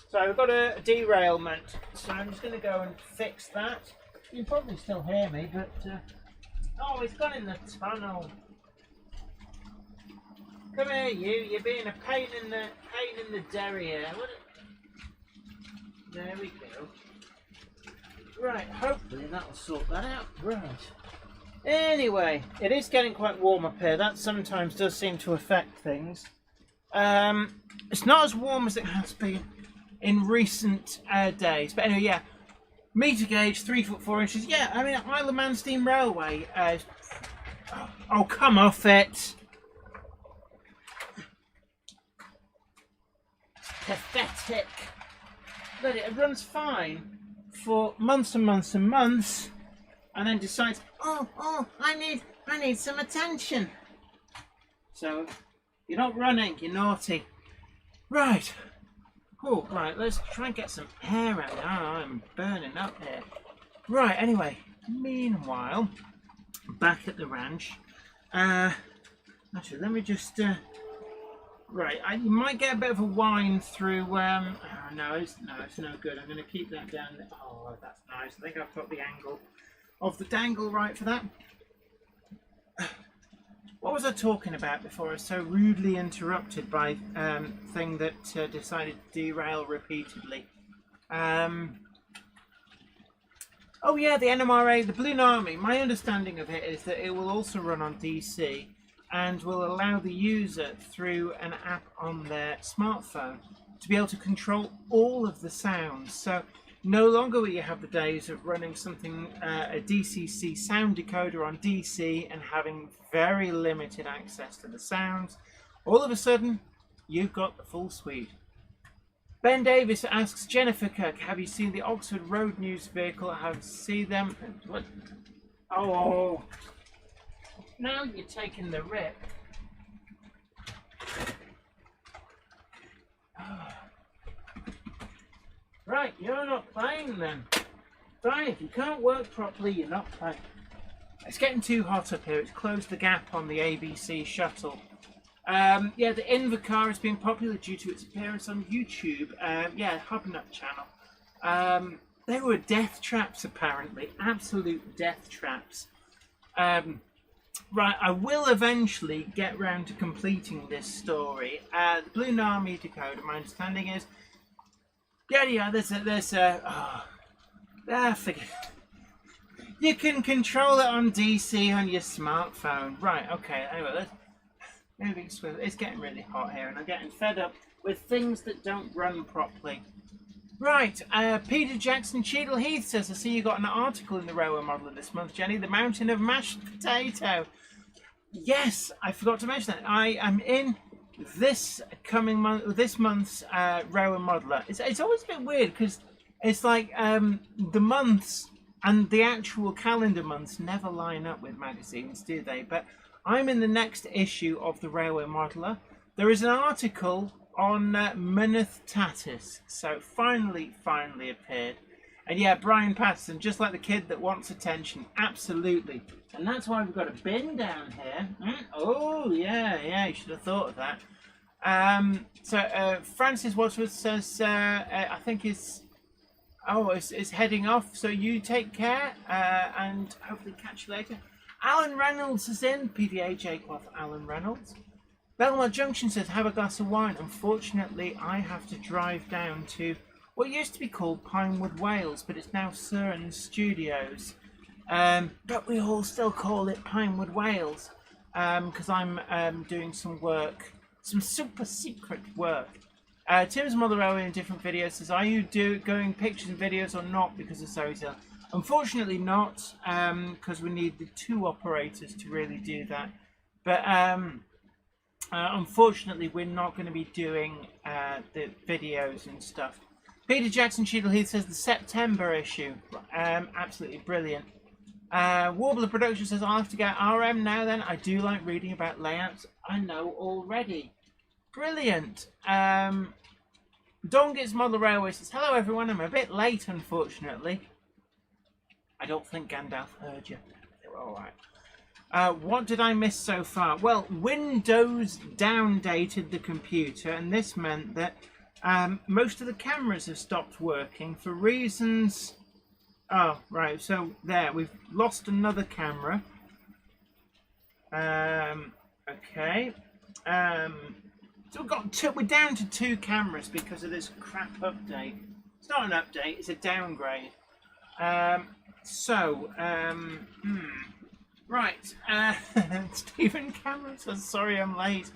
So we've got a derailment. So I'm just going to go and fix that. You can probably still hear me, but... Oh, he's gone in the tunnel. Come here, you. You're being a pain in the derriere. There we go. Right, hopefully that'll sort that out. Right. Anyway, it is getting quite warm up here. That sometimes does seem to affect things. It's not as warm as it has been in recent days. But anyway, yeah. Meter gauge, 3 foot 4 inches. Yeah, I mean, Isle of Man Steam Railway. Oh, come off it. Pathetic. But it runs fine for months and months and months, and then decides, oh, I need some attention. So, you're not running, you're naughty. Right. Oh, right, let's try and get some air out. Oh, I'm burning up here. Right, anyway, meanwhile, back at the ranch. Actually, let me just... right, you might get a bit of a whine through... no, it's no good. I'm going to keep that down. Oh, that's nice. I think I've got the angle of the dangle right for that. What was I talking about before I was so rudely interrupted by thing that decided to derail repeatedly? Oh yeah, the NMRA, the Balloon Army. My understanding of it is that it will also run on DC and will allow the user through an app on their smartphone to be able to control all of the sounds. So no longer will you have the days of running something, a DCC sound decoder on DC and having very limited access to the sounds. All of a sudden, you've got the full suite. Ben Davis asks Jennifer Kirk, have you seen the Oxford Road News vehicle? Have seen them? What? Oh, now you're taking the rip. Right, you're not playing then. Fine, if you can't work properly, you're not playing. It's getting too hot up here. It's closed the gap on the ABC shuttle. Yeah, the Invacar has been popular due to its appearance on YouTube. Yeah, Hubnut channel. They were death traps, apparently. Absolute death traps. Right, I will eventually get round to completing this story. The Balloon Army decoder, my understanding is... Yeah, forget. You can control it on DC on your smartphone. Right, okay, anyway, let's moving swiftly. It's getting really hot here and I'm getting fed up with things that don't run properly. Right, Peter Jackson Cheadle Heath says, I see you got an article in the Railway Modeler this month, Jenny, the mountain of mashed potato. Yes, I forgot to mention that. I am in this month's Railway Modeler. It's always a bit weird because it's like the months and the actual calendar months never line up with magazines, do they? But I'm in the next issue of the Railway Modeler. There is an article on Myneth Tatis, so it finally appeared. And yeah, Brian Patterson, just like the kid that wants attention. Absolutely. And that's why we've got a bin down here. Oh, yeah, you should have thought of that. So Francis Wadsworth says, I think is heading off. So you take care and hopefully catch you later. Alan Reynolds is in. PVA Cloth Alan Reynolds. Belmont Junction says, have a glass of wine. Unfortunately, I have to drive down to what used to be called Pinewood, Wales, but it's now Cern Studios. But we all still call it Pinewood, Wales, because I'm doing some work, some super secret work. Tim's Motherwell in different videos says, are you going pictures and videos or not because of Storytell? Unfortunately not, because we need the 2 operators to really do that. But unfortunately, we're not going to be doing the videos and stuff. Peter Jackson Cheadle Heath says the September issue. Absolutely brilliant. Warbler Production says, I'll have to get RM now then. I do like reading about layouts. I know already. Brilliant. Dongit's Model Railway says, hello everyone. I'm a bit late, unfortunately. I don't think Gandalf heard you. They were alright. What did I miss so far? Well, Windows downdated the computer, and this meant that most of the cameras have stopped working for reasons. Oh, right. So there, we've lost another camera. Okay. So we've got two. We're down to 2 cameras because of this crap update. It's not an update. It's a downgrade. Right. Stephen Cameron says, sorry, I'm late.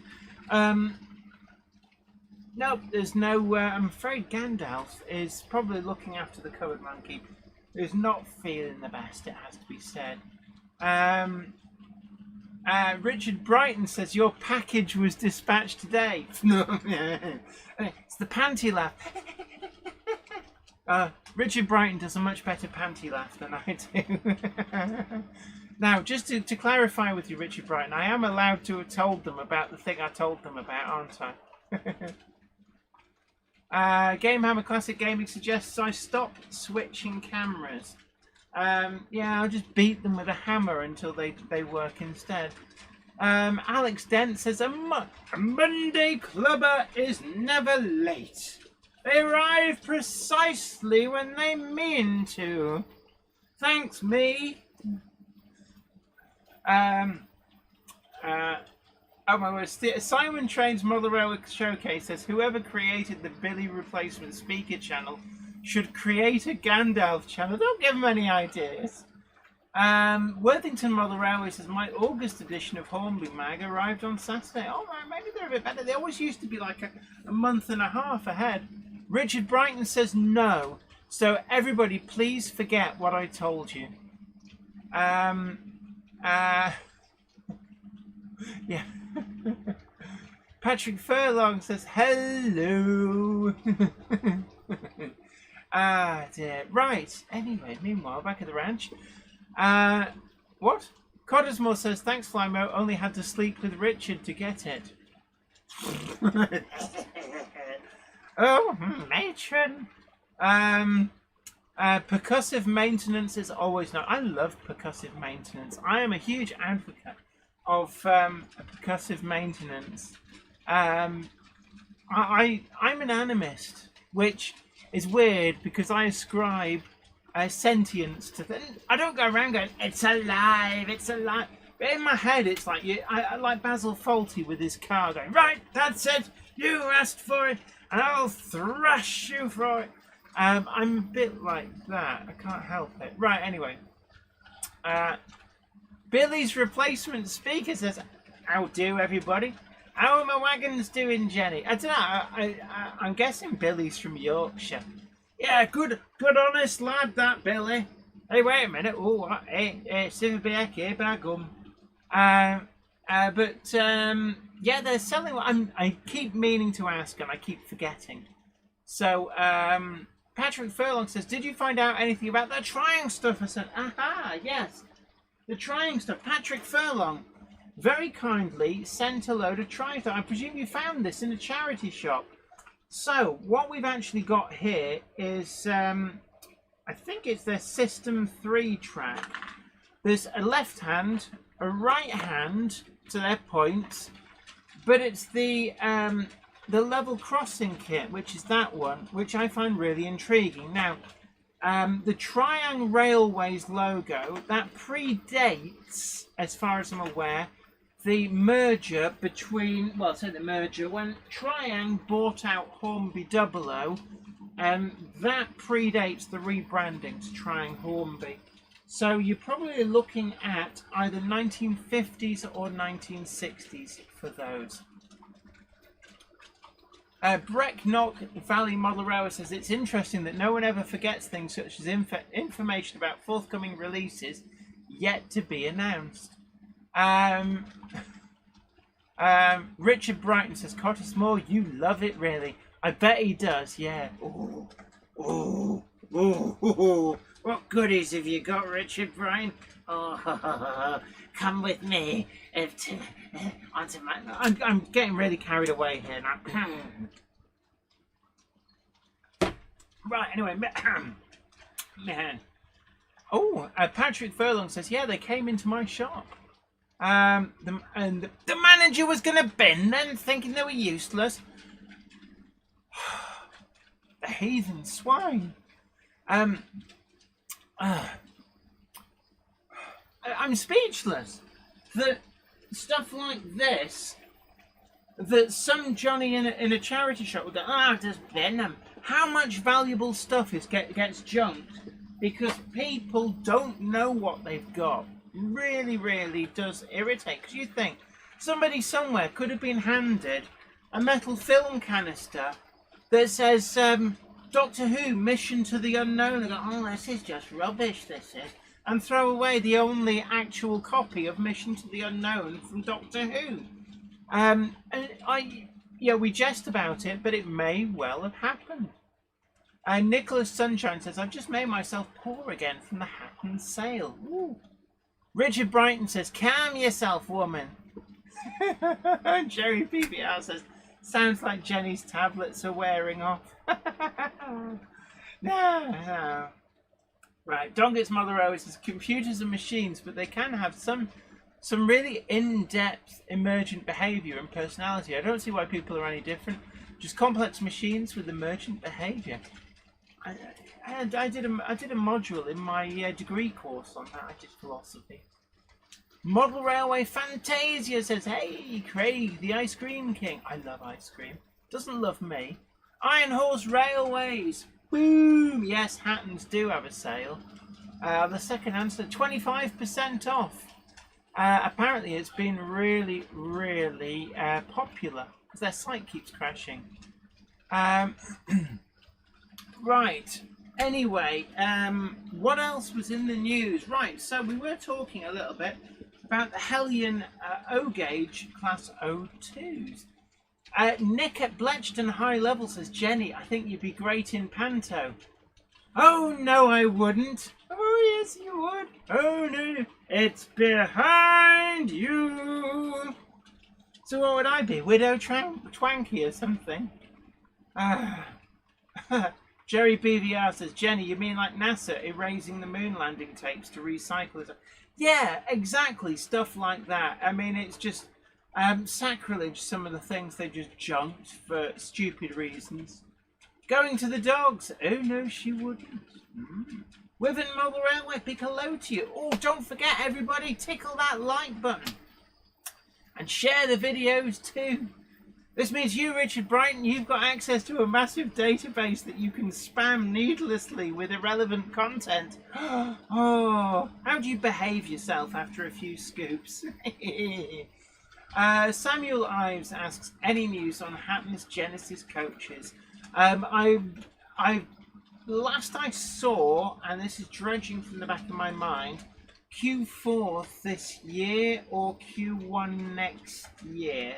Nope, there's no. I'm afraid Gandalf is probably looking after the covered monkey, who's not feeling the best, it has to be said. Richard Brighton says your package was dispatched today. It's the panty laugh. Richard Brighton does a much better panty laugh than I do. Now, just to clarify with you, Richard Brighton, I am allowed to have told them about the thing I told them about, aren't I? Gamehammer Classic Gaming suggests I stop switching cameras. Yeah, I'll just beat them with a hammer until they work instead. Alex Dent says a Monday clubber is never late. They arrive precisely when they mean to. Thanks, me. Oh my word, Simon Train's Model Railway Showcase says whoever created the Billy replacement speaker channel should create a Gandalf channel. Don't give them any ideas. Worthington Model Railway says my August edition of Hornby Mag arrived on Saturday. Oh right, maybe they're a bit better. They always used to be like a month and a half ahead. Richard Brighton says no. So everybody please forget what I told you. Yeah. Patrick Furlong says hello. Dear. Right. Anyway, meanwhile, back at the ranch. What? Coddesmore says thanks, Flymo. Only had to sleep with Richard to get it. Oh, matron. Percussive maintenance is always not. I love percussive maintenance. I am a huge advocate of percussive maintenance. I'm an animist, which is weird because I ascribe sentience to things. I don't go around going, it's alive, it's alive. But in my head, it's like I like Basil Fawlty with his car going, right, that's it, you asked for it, and I'll thrash you for it. I'm a bit like that. I can't help it. Right, anyway. Billy's replacement speaker says, how do, everybody? How are my wagons doing, Jenny? I don't know. I'm guessing Billy's from Yorkshire. Yeah, good honest lad, that Billy. Hey, wait a minute. Oh, hey, Silverbeck, here, bagum. Yeah, they're selling. I keep meaning to ask, and I keep forgetting. So, Patrick Furlong says, did you find out anything about that trying stuff? I said, aha, yes. The trying stuff. Patrick Furlong very kindly sent a load of trying stuff. I presume you found this in a charity shop. So, what we've actually got here is I think it's their System 3 track. There's a left hand, a right hand to their points, but it's the level crossing kit, which is that one, which I find really intriguing. Now, the Triang Railways logo, that predates, as far as I'm aware, the merger between, well, say the merger, when Triang bought out Hornby 00, that predates the rebranding to Triang Hornby. So you're probably looking at either 1950s or 1960s for those. Brecknock Valley Model Railway says it's interesting that no one ever forgets things such as information about forthcoming releases yet to be announced. Richard Brighton says, Cottesmore, you love it really. I bet he does, yeah. Ooh, ooh, ooh, ooh. What goodies have you got, Richard Brighton? Oh, come with me. Onto my... I'm getting really carried away here now. Right, anyway. Man. Oh, Patrick Furlong says, yeah, they came into my shop. The manager was going to bin them, thinking they were useless. The heathen swine. I'm speechless that stuff like this, that some Johnny in a charity shop would go, just bin them. How much valuable stuff gets junked because people don't know what they've got. Really, really does irritate, because you think somebody somewhere could have been handed a metal film canister that says Doctor Who, Mission to the Unknown, and go, oh, this is just rubbish, this is, and throw away the only actual copy of Mission to the Unknown from Doctor Who. And we jest about it, but it may well have happened. And Nicholas Sunshine says, I've just made myself poor again from the Hatton sale. Ooh. Richard Brighton says, calm yourself, woman. Jerry PBR says, sounds like Jenny's tablets are wearing off. No. Right, Donget's Mother always says, computers are machines, but they can have some really in-depth emergent behaviour and personality. I don't see why people are any different. Just complex machines with emergent behaviour. I did a module in my degree course on that. I did philosophy. Model Railway Fantasia says, hey, Craig, the Ice Cream King. I love ice cream. Doesn't love me. Iron Horse Railways. Boom. Yes, Hattons do have a sale. The second answer, 25% off. Apparently it's been really, really popular because their site keeps crashing. Right. Anyway, what else was in the news? Right, so we were talking a little bit about the Hellion O-Gauge Class O2s. Nick at Bletchton High Level says, Jenny, I think you'd be great in Panto. Oh, no, I wouldn't. Oh, yes, you would. Oh, no, it's behind you. So what would I be? Widow Twanky or something? Jerry BVR says, Jenny, you mean like NASA erasing the moon landing tapes to recycle it? Yeah, exactly, stuff like that. I mean, it's just sacrilege, some of the things they just junked for stupid reasons. Going to the dogs. Oh, no, she wouldn't. Wiven Model Railway, big hello to you. Oh, don't forget, everybody, tickle that like button. And share the videos, too. This means you, Richard Brighton, you've got access to a massive database that you can spam needlessly with irrelevant content. Oh, how do you behave yourself after a few scoops? Samuel Ives asks, any news on Hatton's Genesis coaches? Last I saw, and this is dredging from the back of my mind, Q4 this year or Q1 next year.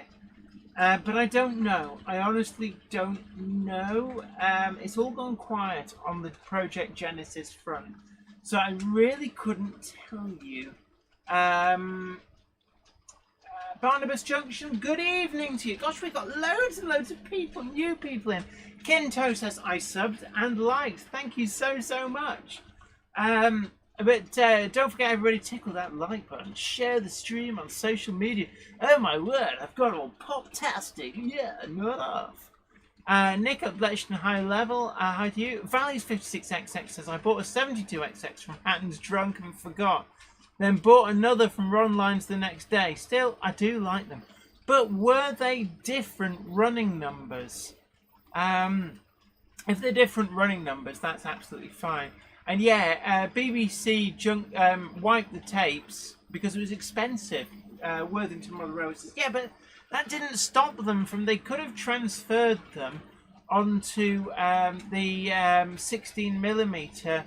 But I don't know. I honestly don't know. It's all gone quiet on the Project Genesis front. So I really couldn't tell you. Barnabas Junction, good evening to you. Gosh, we've got loads and loads of people, new people in. Kinto says, I subbed and liked. Thank you so, so much. But don't forget, everybody, tickle that like button. Share the stream on social media. Oh my word, I've got all pop-tastic. Yeah, not off. Nick at Bletchton High Level, hi to you. Valley's 56XX says, I bought a 72XX from Hatton's Drunk and forgot. Then bought another from Ron Lines the next day. Still, I do like them. But were they different running numbers? If they're different running numbers, that's absolutely fine. And yeah, BBC wiped the tapes because it was expensive. Worthington Mother says, yeah, but that didn't stop them from. They could have transferred them onto the 16mm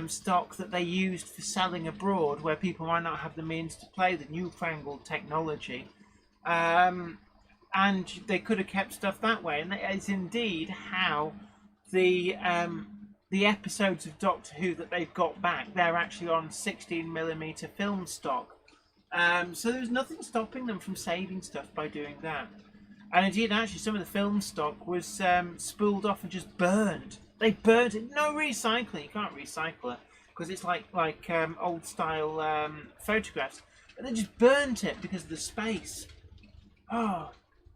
stock that they used for selling abroad, where people might not have the means to play the newfangled technology. And they could have kept stuff that way, and that is indeed how the episodes of Doctor Who that they've got back, they're actually on 16mm film stock. So there's nothing stopping them from saving stuff by doing that. And indeed, actually, some of the film stock was spooled off and just burned. They burnt it. No recycling. You can't recycle it because it's like old style photographs. But they just burnt it because of the space. Oh.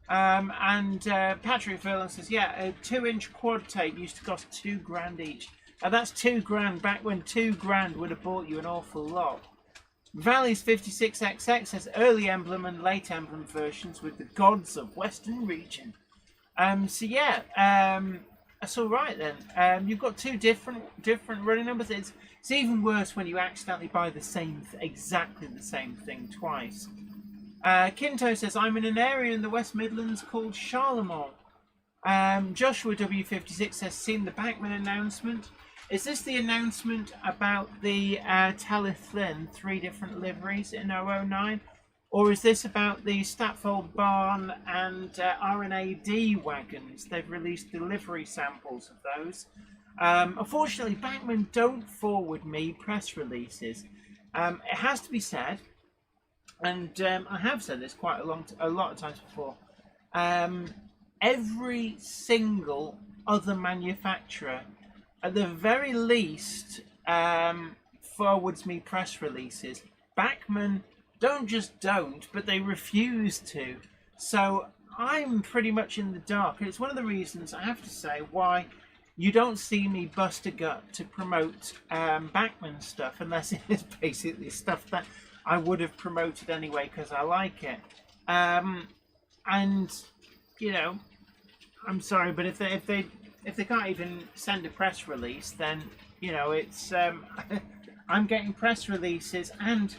And Patrick Verlin says, yeah, a 2-inch quad tape used to cost £2 each. And that's £2 back when £2 would have bought you an awful lot. Valley's 56XX says early emblem and late emblem versions with the gods of Western region. So yeah, that's all right then. You've got two different running numbers. It's even worse when you accidentally buy the exactly the same thing twice. Kinto says, I'm in an area in the West Midlands called Charlemont. Joshua W56 says, seen the Bachman announcement. Is this the announcement about the Talyllyn 3 different liveries in 009? Or is this about the Statfold Barn and RNAD wagons? They've released delivery samples of those. Unfortunately, Bachman don't forward me press releases. It has to be said, and I have said this quite a lot of times before, every single other manufacturer, at the very least, forwards me press releases. Bachman don't, but they refuse to. So I'm pretty much in the dark, and it's one of the reasons, I have to say, why you don't see me bust a gut to promote Bachman stuff, unless it is basically stuff that I would have promoted anyway because I like it. And you know, I'm sorry, but if they can't even send a press release, then you know it's I'm getting press releases, and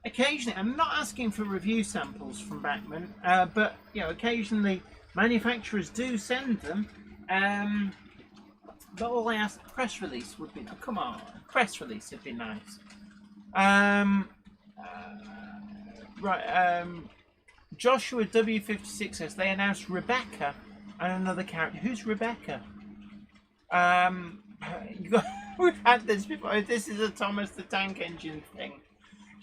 occasionally I'm not asking for review samples from Bachman, but you know occasionally manufacturers do send them. But all I ask, press release would be, oh, come on, press release would be nice. Joshua W56 says they announced Rebecca and another character. Who's Rebecca? We've had this before. This is a Thomas the Tank Engine thing.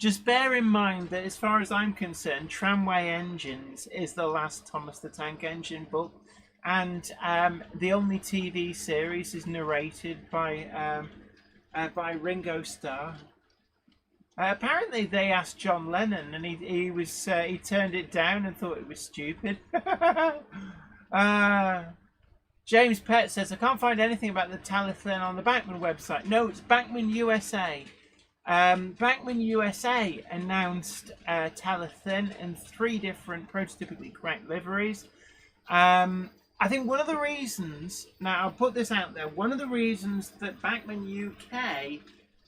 Just bear in mind that as far as I'm concerned, Tramway Engines is the last Thomas the Tank Engine book, and the only TV series is narrated by Ringo Starr. Apparently they asked John Lennon and he turned it down and thought it was stupid. James Pett says, I can't find anything about the Talyllyn on the Bachman website. No, it's Bachman USA. Bachman USA announced Talyllyn in 3 different prototypically correct liveries. I think one of the reasons, now I'll put this out there, one of the reasons that Bachman UK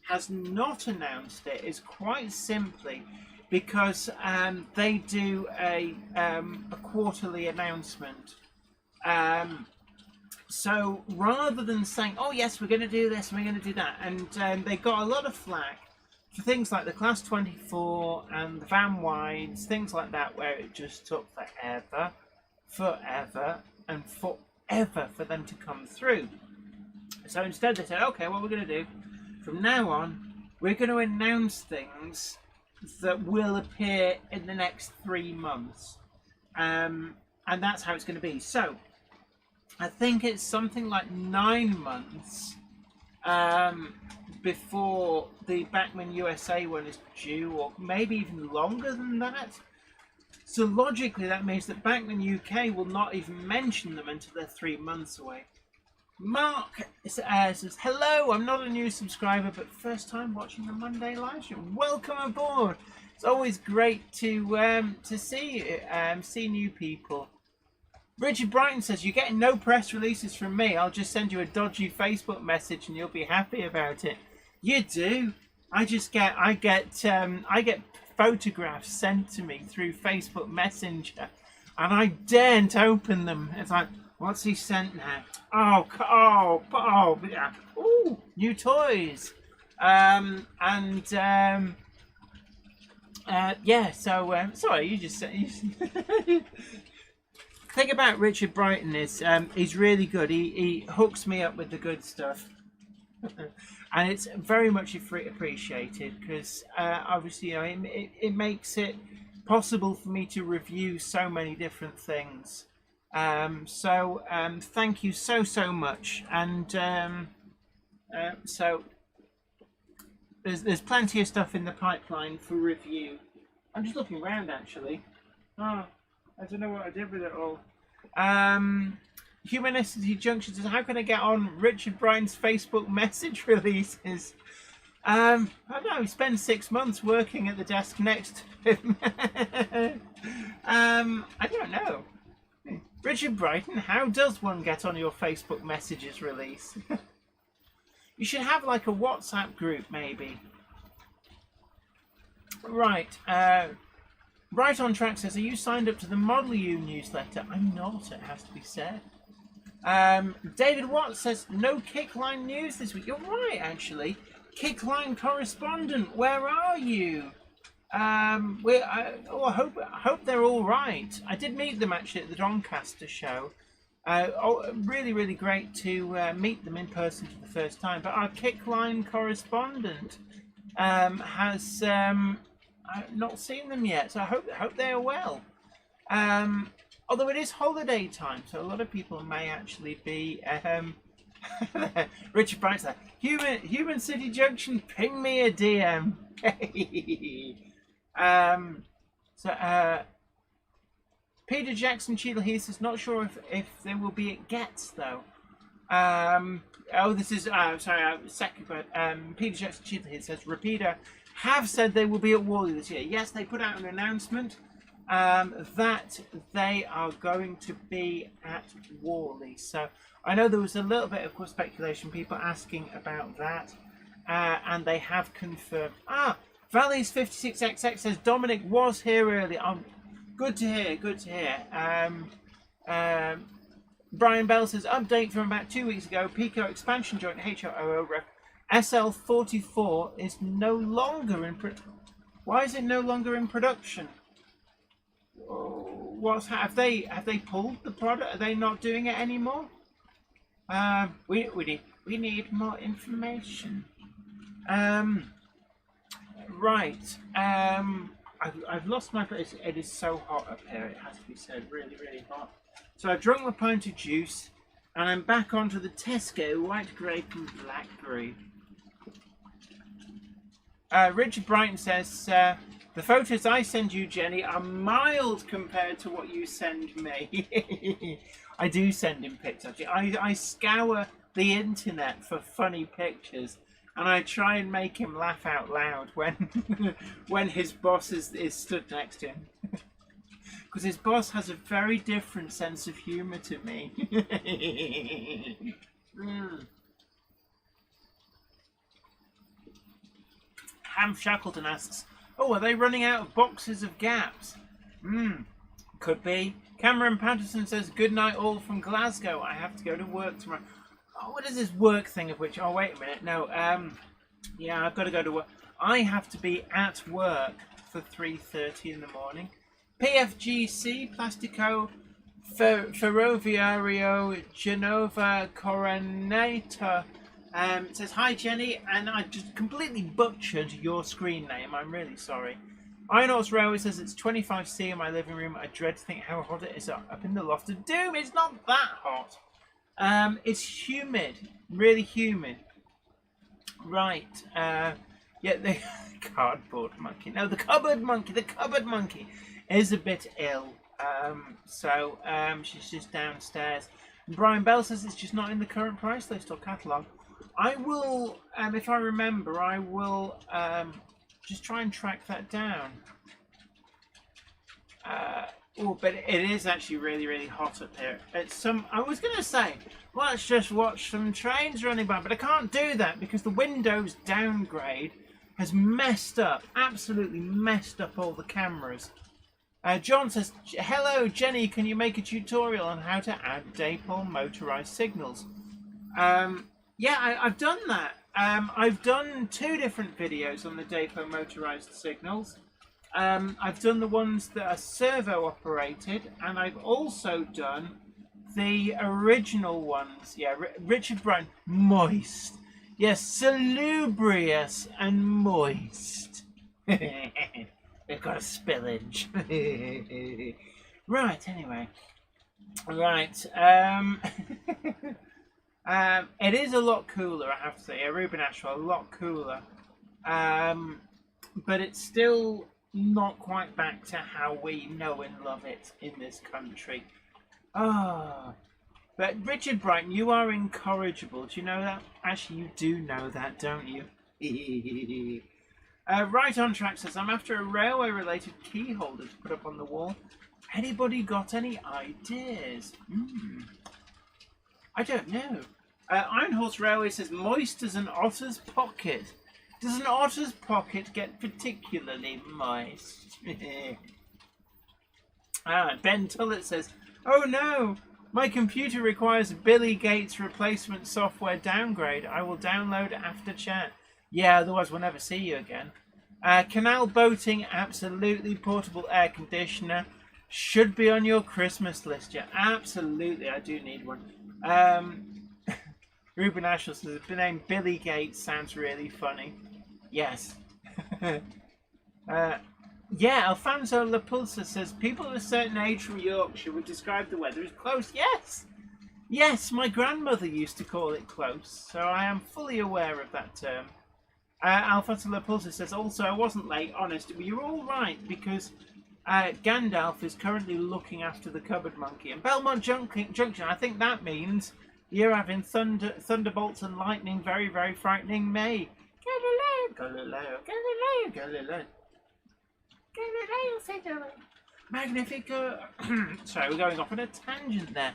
has not announced it is quite simply because they do a quarterly announcement. So rather than saying, oh yes, we're going to do this and we're going to do that, and they got a lot of flack for things like the Class 24 and the Van Wides, things like that, where it just took forever and forever for them to come through. So instead they said, okay, what we're going to do from now on, we're going to announce things that will appear in the next 3 months. And that's how it's going to be. So I think it's something like 9 months before the Bachmann USA one is due, or maybe even longer than that. So logically, that means that Bachmann UK will not even mention them until they're 3 months away. Mark says, hello, I'm not a new subscriber, but first time watching the Monday live stream. Welcome aboard. It's always great to see new people. Richard Brighton says, you're getting no press releases from me. I'll just send you a dodgy Facebook message and you'll be happy about it. You do. I get photographs sent to me through Facebook Messenger, and I daren't open them. It's like, what's he sent now? Oh, yeah. Ooh, new toys. Yeah. So sorry, you just said. Thing about Richard Brighton is he's really good. He hooks me up with the good stuff. And it's very much appreciated because obviously, you know, it makes it possible for me to review so many different things. So thank you so much. And so there's plenty of stuff in the pipeline for review. I'm just looking around actually. Oh, I don't know what I did with it all. Humanicity Junction says, how can I get on Richard Brighton's Facebook message releases? I don't know, he spends 6 months working at the desk next to him. I don't know. Richard Brighton, how does one get on your Facebook messages release? You should have like a WhatsApp group maybe. Right. Right on Track says, are you signed up to the Model U newsletter? I'm not, it has to be said. David Watts says, no Kickline news this week. You're right, actually. Kickline correspondent, where are you? I hope they're all right. I did meet them actually at the Doncaster show. Really great to meet them in person for the first time. But our Kickline correspondent has not seen them yet, so I hope they are well. Although it is holiday time, so a lot of people may actually be. Richard Bright's there. Human City Junction, ping me a DM. Peter Jackson Cheadle here says, not sure if there will be at Gets though. This is second question. Peter Jackson Cheadle here says, Repeater have said they will be at Wally this year. Yes, they put out an announcement that they are going to be at Wally. So I know there was a little bit of speculation, people asking about that, and they have confirmed. Valleys 56XX says Dominic was here earlier. Good to hear. Brian Bell says update from about 2 weeks ago. Pico expansion joint HOO ref SL44 is no longer in Why is it no longer in production? Have they pulled the product? Are they not doing it anymore? We need more information. Right. I've lost my place. It is so hot up here, it has to be said. Really hot. So I've drunk my pint of juice and I'm back onto the Tesco white grape and blackberry. Richard Brighton says, the photos I send you, Jenny, are mild compared to what you send me. I do send him pictures. I scour the internet for funny pictures, and I try and make him laugh out loud when his boss is stood next to him. Because his boss has a very different sense of humour to me. Ham Shackleton asks, are they running out of boxes of gaps? Could be. Cameron Patterson says, good night all from Glasgow. I have to go to work tomorrow. What is this work thing of which? Oh, wait a minute. No, yeah, I've got to go to work. I have to be at work for 3:30 in the morning. PFGC, Plastico, Ferroviario, Genova, Coronator. It says, hi Jenny, and I just completely butchered your screen name. I'm really sorry. Iron Horse Railway says it's 25C in my living room. I dread to think how hot it is up in the Loft of Doom. It's not that hot. It's humid, really humid. Right. Yeah, the cardboard monkey. No, the cupboard monkey. The cupboard monkey is a bit ill. So she's just downstairs. And Brian Bell says it's just not in the current price list or catalogue. I will, if I remember, I will just try and track that down. Oh, but it is actually really, really hot up here. I was going to say, let's just watch some trains running by, but I can't do that because the Windows downgrade has messed up, absolutely messed up all the cameras. John says, hello Jenny, can you make a tutorial on how to add dipole motorized signals? Yeah, I've done that. I've done 2 different videos on the dipole motorized signals. I've done the ones that are servo operated, and I've also done the original ones. Yeah, Richard Brown, moist. Yes, salubrious and moist. They've got a spillage. Right, anyway. Right. It is a lot cooler, I have to say. Ruben Ashwell, a lot cooler. But it's still not quite back to how we know and love it in this country. Ah. But Richard Brighton, you are incorrigible. Do you know that? Actually, you do know that, don't you? Right on Track says, I'm after a railway-related key holder to put up on the wall. Anybody got any ideas? I don't know. Iron Horse Railway says, moist as an otter's pocket. Does an otter's pocket get particularly moist? Ben Tullett says, oh no, my computer requires Billy Gates replacement software downgrade. I will download after chat. Yeah, otherwise we'll never see you again. Canal boating, absolutely. Portable air conditioner should be on your Christmas list. Yeah, absolutely, I do need one. Ruben Ashell says the name Billy Gates sounds really funny. Yes. Yeah, Alfonso Lapulsa says people of a certain age from Yorkshire would describe the weather as close. Yes! Yes, my grandmother used to call it close, so I am fully aware of that term. Alfonso Lapulsa says, also, I wasn't late, honest. You're all right, because Gandalf is currently looking after the cupboard monkey. And Belmont Junction, I think that means you're having thunderbolts and lightning, very, very frightening me. Galileo, Galileo, Galileo, Galileo, Galileo, Magnifico. Sorry, we're going off on a tangent there.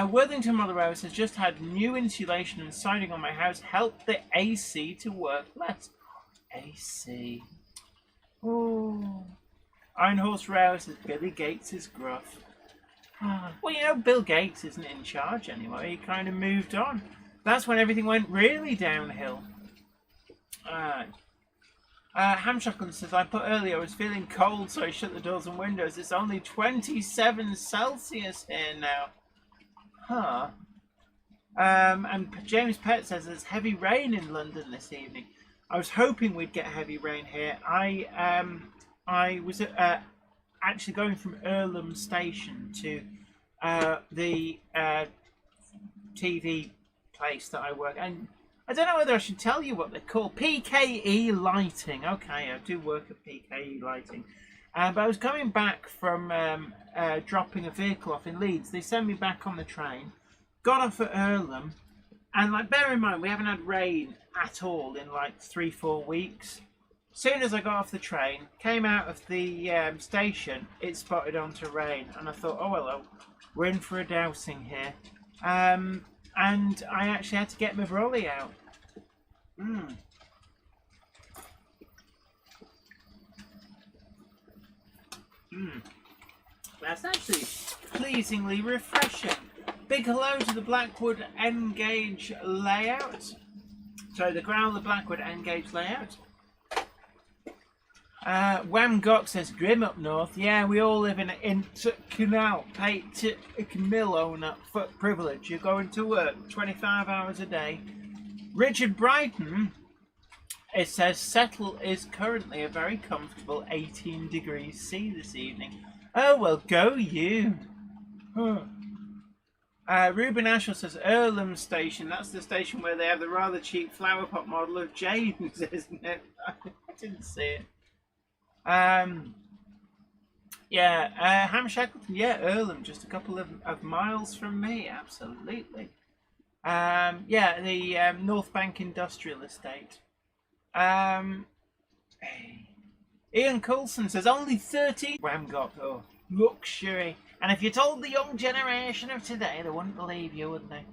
Worthington Mother says, just had new insulation and siding on my house. Help the AC to work less. AC. Oh. Iron Horse Rail says, Billy Gates is gruff. Well, you know, Bill Gates isn't in charge anymore. He kind of moved on. That's when everything went really downhill. Hamshockland says, I put earlier, I was feeling cold, so I shut the doors and windows. It's only 27 Celsius here now. Huh. And James Pett says there's heavy rain in London this evening. I was hoping we'd get heavy rain here. I was actually going from Earlham Station to the TV place that I work, and I don't know whether I should tell you what they're called. PKE Lighting. Okay, I do work at PKE Lighting. But I was coming back from dropping a vehicle off in Leeds. They sent me back on the train, got off at Earlham, and like, bear in mind, we haven't had rain at all in like 3-4 weeks. As soon as I got off the train, came out of the station, it spotted onto rain, and I thought, oh hello, we're in for a dousing here. And I actually had to get my brolly out. That's actually pleasingly refreshing. Big hello to the Blackwood N-Gauge layout. Sorry, the Growler Blackwood N-Gauge layout. Wham Gok says, grim up north. Yeah, we all live in Canal. Pay to mill owner foot privilege. You're going to work 25 hours a day. Richard Brighton It says Settle is currently a very comfortable 18 degrees C this evening. Oh, well, go you. Ruben Ashell says Earlham Station. That's the station where they have the rather cheap flower pot model of James, isn't it? I didn't see it. Ham Shackleton. Yeah, Earlham, just a couple of miles from me. Absolutely. The North Bank Industrial Estate. Ian Coulson says only 30 Whamgot. Oh, luxury. And if you told the young generation of today, they wouldn't believe you, would they?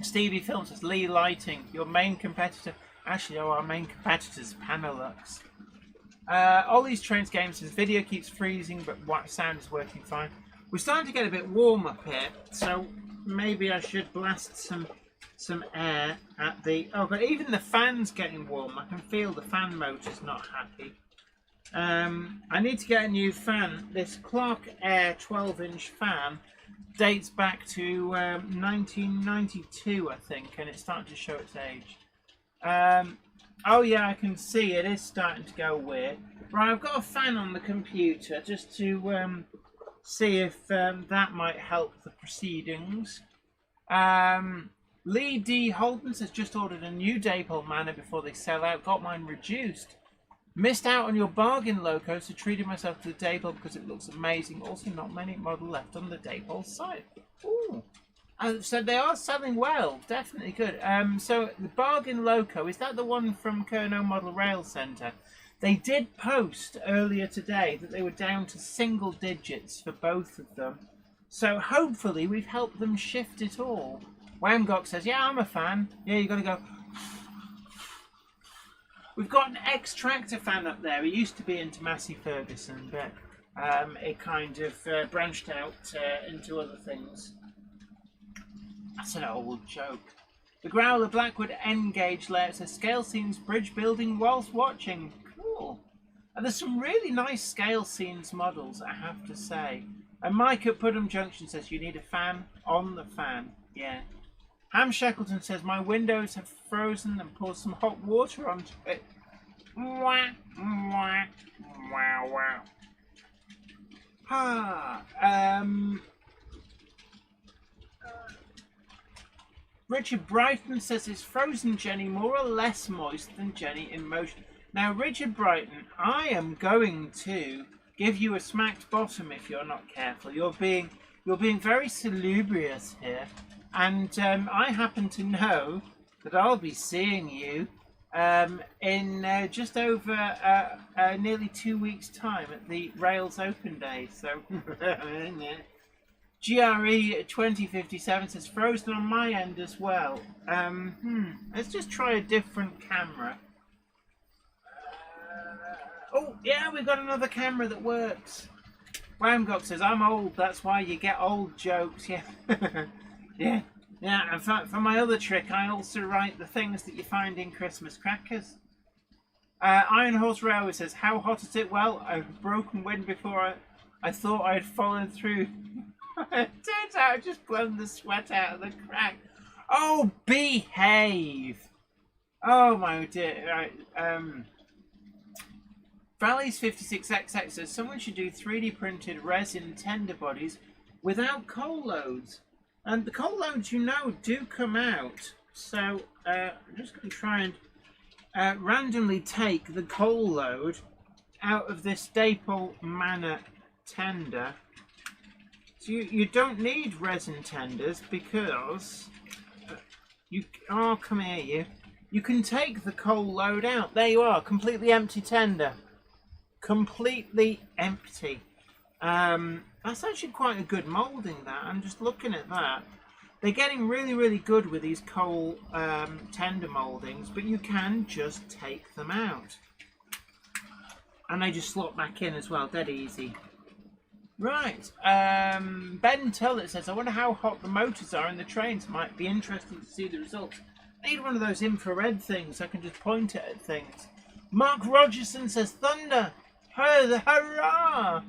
Stevie Film says Lee Lighting, your main competitor. Actually, our main competitor's Panelux. Ollie's Trains Game says video keeps freezing, but sound is working fine. We're starting to get a bit warm up here, so maybe I should blast some air at the... Oh, but even the fan's getting warm. I can feel the fan motor's not happy. I need to get a new fan. This Clark Air 12-inch fan dates back to 1992, I think, and it's starting to show its age. Oh yeah, I can see it is starting to go weird. Right, I've got a fan on the computer just to see if that might help the proceedings. Lee D. Holden has just ordered a new Dapol Manor before they sell out. Got mine reduced. Missed out on your bargain, Loco, so treated myself to the Dapol because it looks amazing. Also, not many model left on the Dapol site. Ooh. So they are selling well. Definitely good. So the bargain Loco, is that the one from Kerno Model Rail Centre? They did post earlier today that they were down to single digits for both of them. So hopefully we've helped them shift it all. Whamgok says, yeah, I'm a fan. Yeah, you got to go. We've got an ex-tractor fan up there. He used to be into Massey Ferguson, but it kind of branched out into other things. That's an old joke. The Growler Blackwood N-gauge layout says scale scenes bridge building whilst watching. Cool. And there's some really nice scale scenes models, I have to say. And Mike at Pudham Junction says you need a fan on the fan. Yeah. Ham Shackleton says my windows have frozen and poured some hot water onto it. Wah, wah, wow, wow. Richard Brighton says is frozen Jenny more or less moist than Jenny in motion? Now, Richard Brighton, I am going to give you a smacked bottom if you're not careful. You're being very salubrious here. And I happen to know that I'll be seeing you in just over nearly 2 weeks' time at the Rails Open Day. So, GRE 2057 says frozen on my end as well. Let's just try a different camera. Oh, yeah, we've got another camera that works. Whamgok says, I'm old, that's why you get old jokes. Yeah. Yeah, and for my other trick, I also write the things that you find in Christmas crackers. Iron Horse Railway says, how hot is it? Well, I've broken wind before I thought I'd fallen through. Turns out I've just blown the sweat out of the crack. Oh, behave! Oh my dear. Right, Valleys 56XX says, someone should do 3D printed resin tender bodies without coal loads. And the coal loads, you know, do come out. So I'm just going to try and randomly take the coal load out of this Dapol Manor tender. So you don't need resin tenders because come here, you. You can take the coal load out. There you are, completely empty tender. Completely empty. That's actually quite a good moulding, that. I'm just looking at that. They're getting really, really good with these coal tender mouldings, but you can just take them out. And they just slot back in as well, dead easy. Right, Ben Tullett says, I wonder how hot the motors are in the trains. Might be interesting to see the results. I need one of those infrared things, I can just point it at things. Mark Rogerson says, thunder! Hurrah!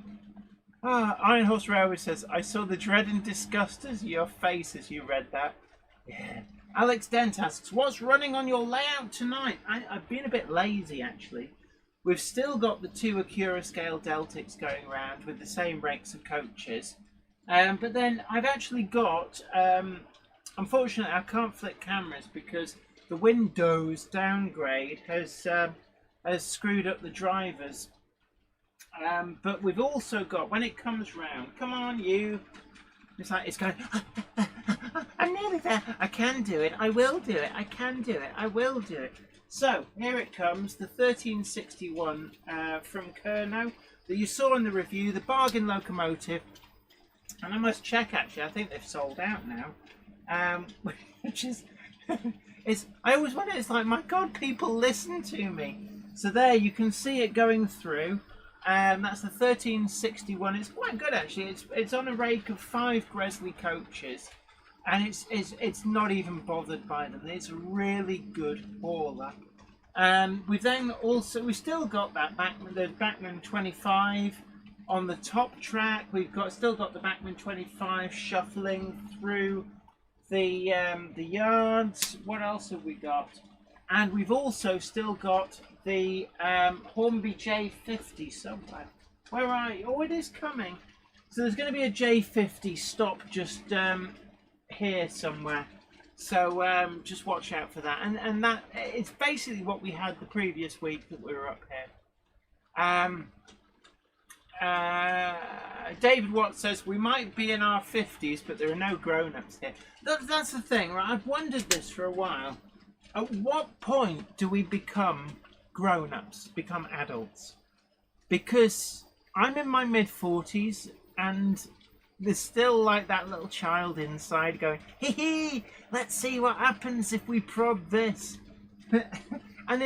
Iron Horse Railway says, I saw the dread and disgust as your face as you read that. Yeah, Alex Dent asks, what's running on your layout tonight? I've been a bit lazy, actually. We've still got the 2 Acura scale Deltics going around with the same rakes and coaches. But then I've actually got, unfortunately, I can't flick cameras because the Windows downgrade has screwed up the drivers. But we've also got, when it comes round, come on you, it's like, it's going, I'm nearly there, I can do it, I will do it, I can do it, I will do it. So, here it comes, the 1361 from Kerno that you saw in the review, the bargain locomotive. And I must check, actually, I think they've sold out now. Which is, I always wonder, it's like, my God, people listen to me. So there, you can see it going through. That's the 1361. It's quite good, actually. It's on a rake of 5 Gresley coaches. And it's not even bothered by them. It's a really good hauler. We've still got that the Bachmann 25 on the top track. We've still got the Bachmann 25 shuffling through the yards. What else have we got? And we've also still got the Hornby J50 somewhere. Where are you? Oh, it is coming. So there's going to be a J50 stop just here somewhere. So just watch out for that. And that it's basically what we had the previous week that we were up here. David Watts says we might be in our 50s, but there are no grown-ups here. That's the thing, right? I've wondered this for a while. At what point do we become grown-ups, become adults? Because I'm in my mid-40s and there's still like that little child inside going, hee hee, let's see what happens if we prod this. And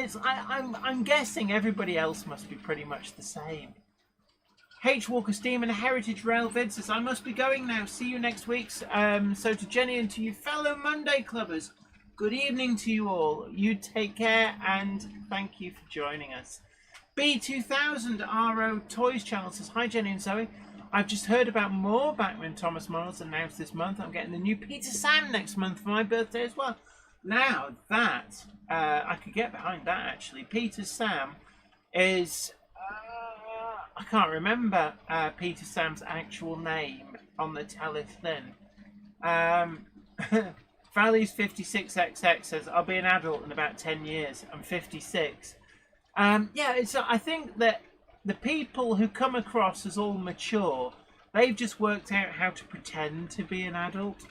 I'm guessing everybody else must be pretty much the same. H. Walker Steam and Heritage Rail Vid says, I must be going now. See you next week. So to Jenny and to you fellow Monday Clubbers, good evening to you all. You take care and thank you for joining us. B2000 RO Toys Channel says, hi Jenny and Zoe. I've just heard about more Bachmann Thomas models announced this month. I'm getting the new Peter Sam next month for my birthday as well. Now that, I could get behind that actually. Peter Sam is, I can't remember Peter Sam's actual name on the telethon. Valley's 56XX says, I'll be an adult in about 10 years. I'm 56. Yeah, I think that the people who come across as all mature, they've just worked out how to pretend to be an adult.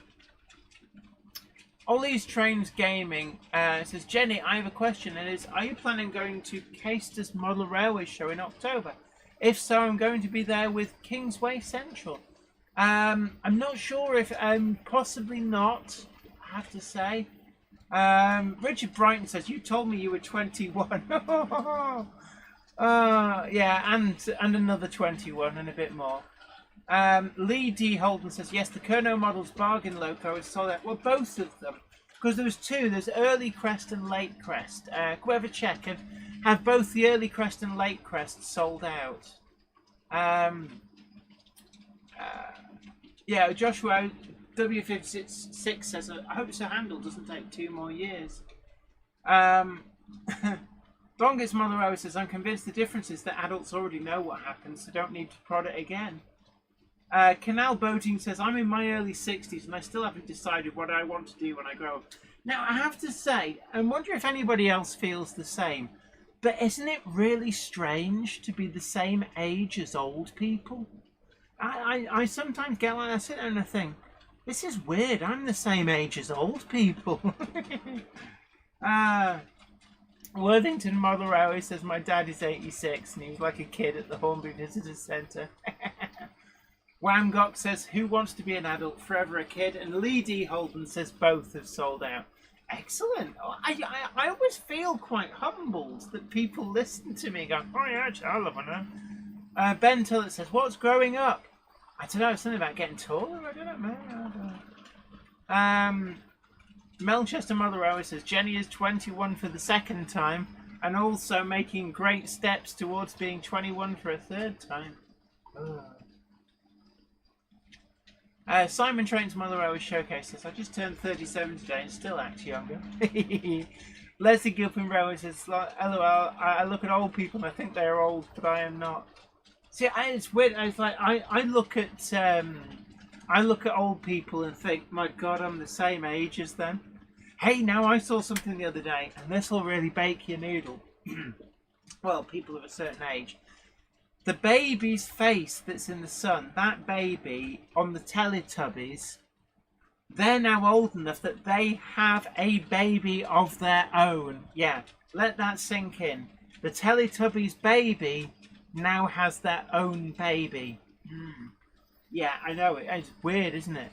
Ollie's Trains Gaming says, Jenny, I have a question. And is, are you planning on going to Caster's Model Railway Show in October? If so, I'm going to be there with Kingsway Central. I'm not sure if, possibly not, I have to say. Richard Brighton says, you told me you were 21. Yeah, and another 21 and a bit more. Lee D. Holden says, yes, the Kerno model's bargain loco is sold out. Well, both of them. Because there was two. There's early crest and late crest. Whoever check have both the early crest and late crest sold out. Yeah, Joshua W56 says, I hope so handle doesn't take 2 more years. Longest Monroe says, I'm convinced the difference is that adults already know what happens, so don't need to prod it again. Canal Boating says, I'm in my early 60s and I still haven't decided what I want to do when I grow up. Now, I have to say, I wonder if anybody else feels the same, but isn't it really strange to be the same age as old people? I sometimes get like, I sit there and I think, this is weird, I'm the same age as old people. Worthington Model Railway says, my dad is 86 and he was like a kid at the Hornby Visitor Centre. Wamgok says, who wants to be an adult, forever a kid? And Lee D. Holden says, both have sold out. Excellent. I always feel quite humbled that people listen to me going, oh yeah, I love it. Ben Tillett says, what's growing up? I don't know, something about getting taller? I don't know. Melchester Mother Railway says, Jenny is 21 for the second time and also making great steps towards being 21 for a third time. Simon Train's Mother Always Showcase says, I just turned 37 today and still act younger. Leslie Gilpin Rowan says, LOL, I look at old people and I think they're old, but I am not. See, it's weird. It's like I look at old people and think, my God, I'm the same age as them. Hey, now I saw something the other day, and this will really bake your noodle. Well, people of a certain age. The baby's face that's in the sun, that baby on the Teletubbies, they're now old enough that they have a baby of their own. Yeah, let that sink in. The Teletubbies baby now has their own baby. Yeah, I know, it's weird, isn't it?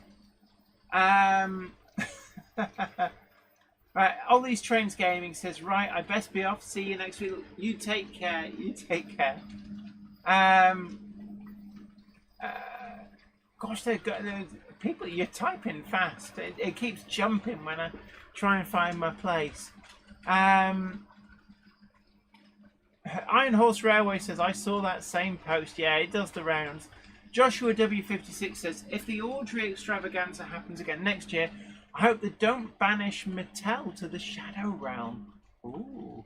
Right, all these trains gaming says, right, I best be off. See you next week. You take care. You take care. Gosh, people, you're typing fast. It keeps jumping when I try and find my place. Iron Horse Railway says, I saw that same post. Yeah, it does the rounds. Joshua W56 says, if the Audrey extravaganza happens again next year, I hope they don't banish Mattel to the Shadow Realm. Ooh.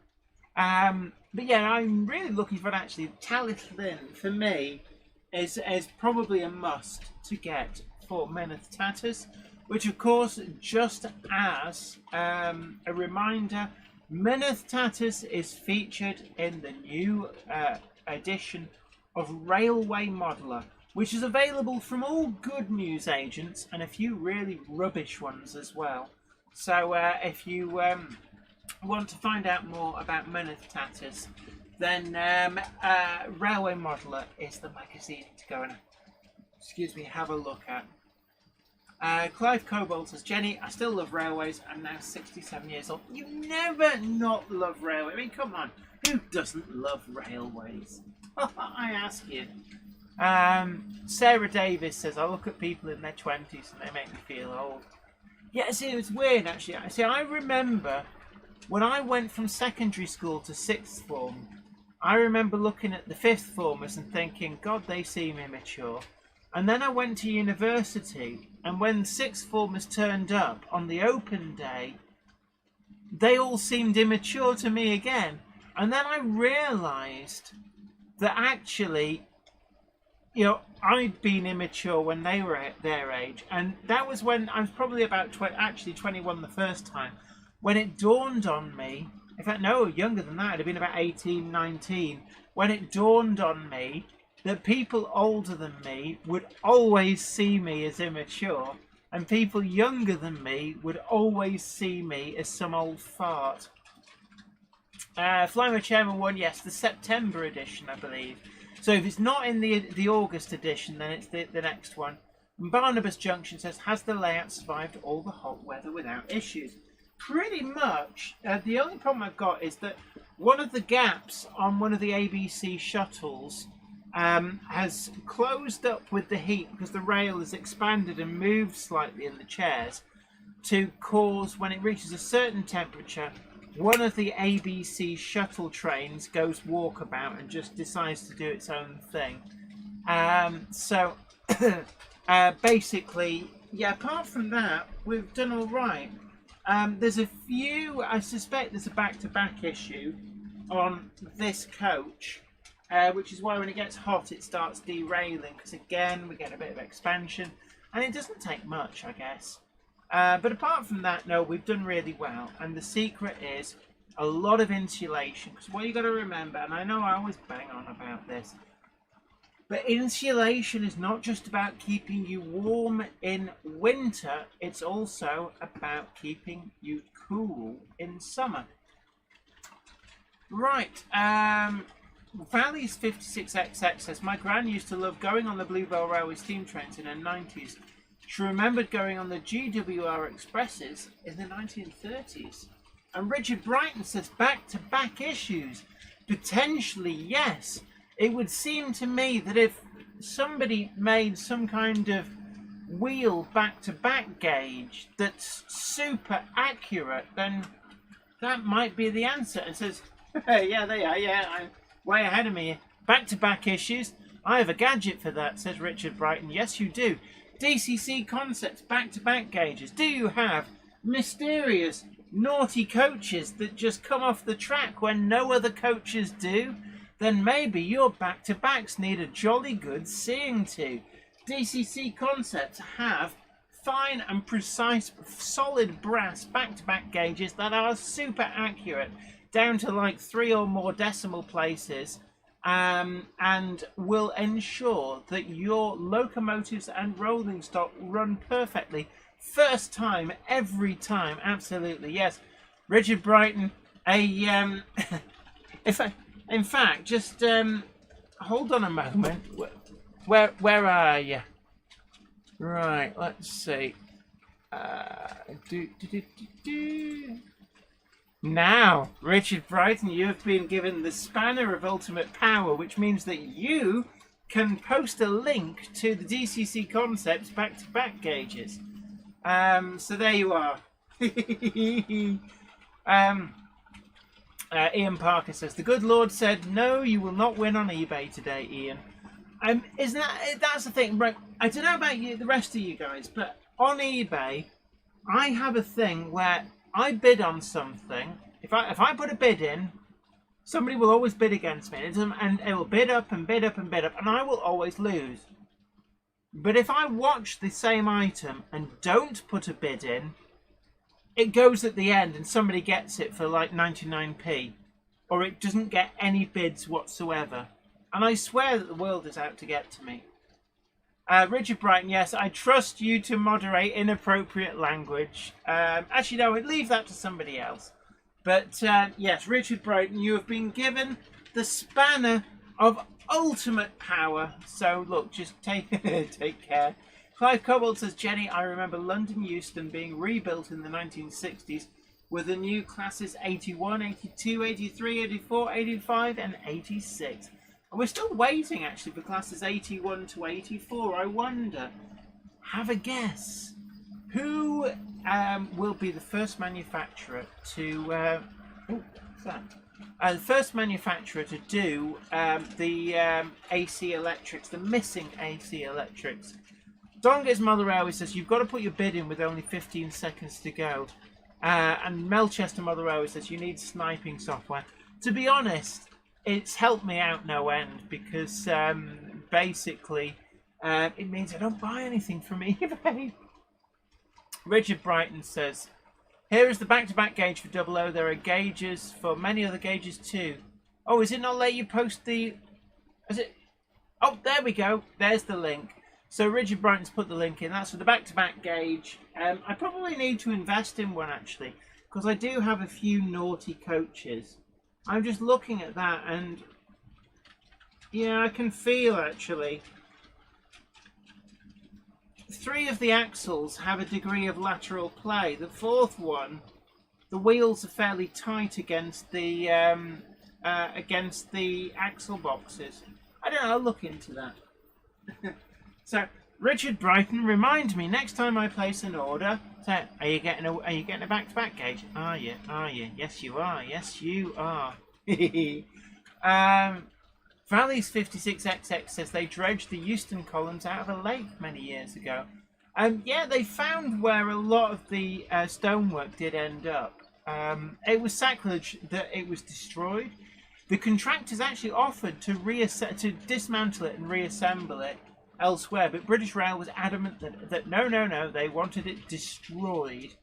But yeah, I'm really looking for it actually. Talisman, for me, is probably a must to get for Meneth Tatters, which of course, just as a reminder, Meneth Tatters is featured in the new edition of Railway Modeler, which is available from all good news agents and a few really rubbish ones as well. So if you want to find out more about Meneth Tatters, then Railway Modeler is the magazine to go and have a look at. Clive Cobalt says, Jenny, I still love railways. I'm now 67 years old. You never not love railways. I mean, come on. Who doesn't love railways? I ask you. Sarah Davis says, I look at people in their 20s and they make me feel old. Yeah, see, it's weird actually. See, I remember when I went from secondary school to sixth form, I remember looking at the fifth formers and thinking, God, they seem immature. And then I went to university, and when sixth formers turned up on the open day, they all seemed immature to me again. And then I realised that actually, you know, I'd been immature when they were at their age, and that was when I was probably about 21 the first time, when it dawned on me, in fact no, younger than that, I'd have been about 18, 19, when it dawned on me that people older than me would always see me as immature, and people younger than me would always see me as some old fart. Flymo Chairman 1, yes, the September edition, I believe. So if it's not in the August edition, then it's the next one. And Barnabas Junction says, has the layout survived all the hot weather without issues? Pretty much. The only problem I've got is that one of the gaps on one of the ABC shuttles has closed up with the heat because the rail has expanded and moved slightly in the chairs to cause, when it reaches a certain temperature, one of the ABC shuttle trains goes walkabout and just decides to do its own thing. So basically, yeah, apart from that, we've done all right. There's a few, I suspect there's a back-to-back issue on this coach, which is why when it gets hot it starts derailing, because again we get a bit of expansion, and it doesn't take much, I guess. But apart from that, no, we've done really well. And the secret is a lot of insulation. Because what you got to remember, and I know I always bang on about this, but insulation is not just about keeping you warm in winter. It's also about keeping you cool in summer. Right. Valley's 56XX says, my gran used to love going on the Bluebell Railway steam trains in her 90s. She remembered going on the GWR Expresses in the 1930s. And Richard Brighton says, back-to-back issues. Potentially, yes. It would seem to me that if somebody made some kind of wheel back-to-back gauge that's super accurate, then that might be the answer. And says, hey, yeah, they are, yeah, I'm way ahead of me. Back-to-back issues. I have a gadget for that, says Richard Brighton. Yes, you do. DCC Concepts back-to-back gauges. Do you have mysterious, naughty coaches that just come off the track when no other coaches do? Then maybe your back-to-backs need a jolly good seeing to. DCC Concepts have fine and precise, solid brass back-to-back gauges that are super accurate, down to like 3 or more decimal places, and will ensure that your locomotives and rolling stock run perfectly. First time, every time, absolutely, yes. Richard Brighton, in fact, just hold on a moment. Where are you? Right, let's see. Now, Richard Brighton, you have been given the spanner of ultimate power, which means that you can post a link to the DCC Concepts back-to-back gauges. So there you are. Ian Parker says, the good Lord said, no, you will not win on eBay today, Ian. Isn't that's the thing, right? I don't know about you, the rest of you guys, but on eBay, I have a thing where I bid on something. If I put a bid in, somebody will always bid against me, and it will bid up and bid up and bid up, and I will always lose. But if I watch the same item and don't put a bid in, it goes at the end and somebody gets it for like 99p, or it doesn't get any bids whatsoever. And I swear that the world is out to get to me. Richard Brighton, yes, I trust you to moderate inappropriate language. Actually, no, leave that to somebody else. But yes, Richard Brighton, you have been given the spanner of ultimate power. So look, just take care. Clive Cobalt says, Jenny, I remember London Euston being rebuilt in the 1960s with the new classes 81, 82, 83, 84, 85 and 86. And we're still waiting, actually, for classes 81 to 84. I wonder, have a guess, who will be the first manufacturer to... what's that? The first manufacturer to do the AC electrics, the missing AC electrics. Donga's Mother Railway says, you've got to put your bid in with only 15 seconds to go. And Melchester Mother Railway says, you need sniping software. To be honest, it's helped me out no end, because basically it means I don't buy anything from eBay. Richard Brighton says, here is the back-to-back gauge for 00. There are gauges for many other gauges too. Oh, is it not let you post the... Is it... Oh, there we go. There's the link. So Richard Brighton's put the link in. That's for the back-to-back gauge. I probably need to invest in one, actually, because I do have a few naughty coaches. I'm just looking at that, and yeah, I can feel, actually, 3 of the axles have a degree of lateral play. The 4th one, the wheels are fairly tight against the axle boxes. I don't know, I'll look into that. So, Richard Brighton, remind me next time I place an order. So, are you getting a back-to-back gauge? Are you? Are you? Yes, you are. Yes, you are. Valleys 56XX says they dredged the Euston columns out of a lake many years ago. Yeah, they found where a lot of the stonework did end up. It was sacrilege that it was destroyed. The contractors actually offered to dismantle it and reassemble it elsewhere, but British Rail was adamant that no, they wanted it destroyed.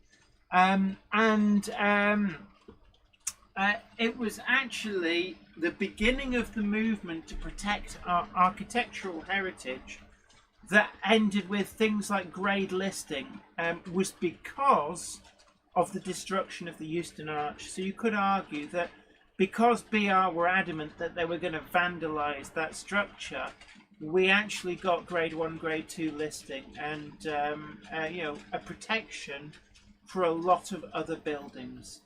It was actually the beginning of the movement to protect our architectural heritage that ended with things like grade listing, was because of the destruction of the Euston Arch. So you could argue that because BR were adamant that they were going to vandalise that structure, we actually got grade 1, grade 2 listing, and you know, a protection for a lot of other buildings.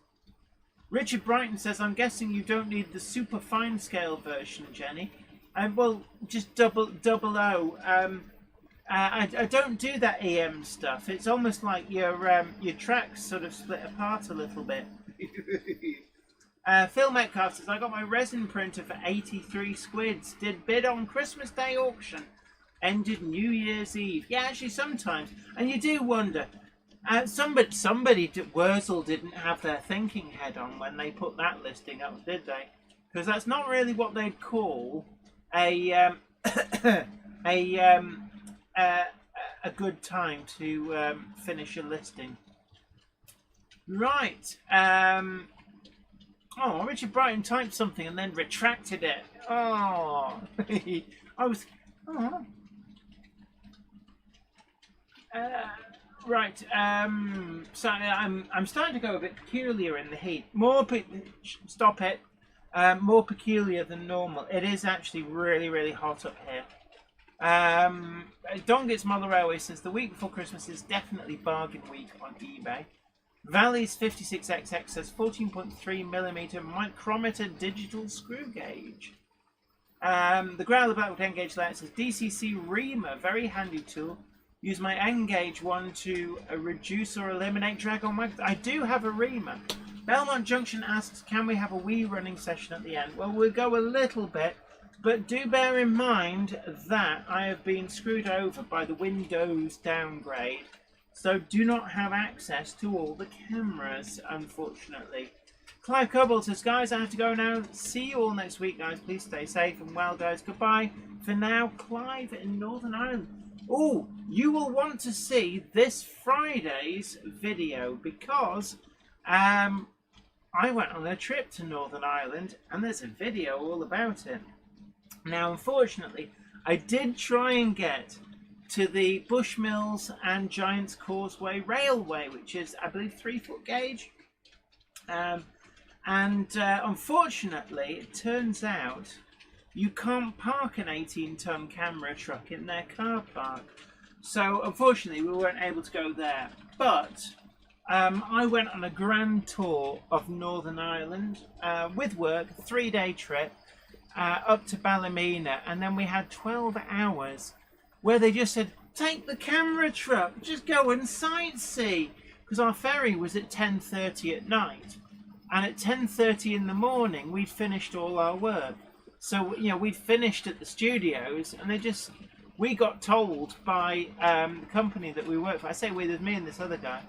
Richard Brighton says, I'm guessing you don't need the super fine scale version, Jenny. Well, just 00. I don't do that EM stuff. It's almost like your tracks sort of split apart a little bit. Phil Metcalf says, I got my resin printer for 83 squids. Did bid on Christmas Day auction. ended New Year's Eve. Yeah, actually, sometimes, and you do wonder. Wurzel didn't have their thinking head on when they put that listing up, did they? Because that's not really what they'd call a a good time to finish a listing. Right. Oh, Richard Brighton typed something and then retracted it. Oh, I was. Oh. Right. So I'm starting to go a bit peculiar in the heat. Stop it. More peculiar than normal. It is actually really, really hot up here. Dongit's Model Railway says the week before Christmas is definitely bargain week on eBay. Valley's 56XX says 14.3mm micrometer digital screw gauge. The Growler Backward Engage Layout says DCC reamer, very handy tool. Use my Engage one to reduce or eliminate drag on my... I do have a reamer. Belmont Junction asks, can we have a wee running session at the end? Well, we'll go a little bit, but do bear in mind that I have been screwed over by the Windows downgrade, so do not have access to all the cameras, unfortunately. Clive Cobalt says, guys, I have to go now. See you all next week, guys. Please stay safe and well, guys. Goodbye. For now, Clive in Northern Ireland. Oh, you will want to see this Friday's video because I went on a trip to Northern Ireland and there's a video all about it. Now, unfortunately, I did try and get to the Bushmills and Giants Causeway Railway, which is, I believe, 3-foot gauge. Unfortunately, it turns out you can't park an 18-ton camera truck in their car park. So, unfortunately, we weren't able to go there. But I went on a grand tour of Northern Ireland with work, a 3-day trip up to Ballymena, and then we had 12 hours where they just said, take the camera truck, just go and sightsee. Because our ferry was at 10:30 at night, and at 10:30 in the morning we'd finished all our work. So, you know, we'd finished at the studios, and we got told by the company that we worked for, I say we, there's me and this other guy,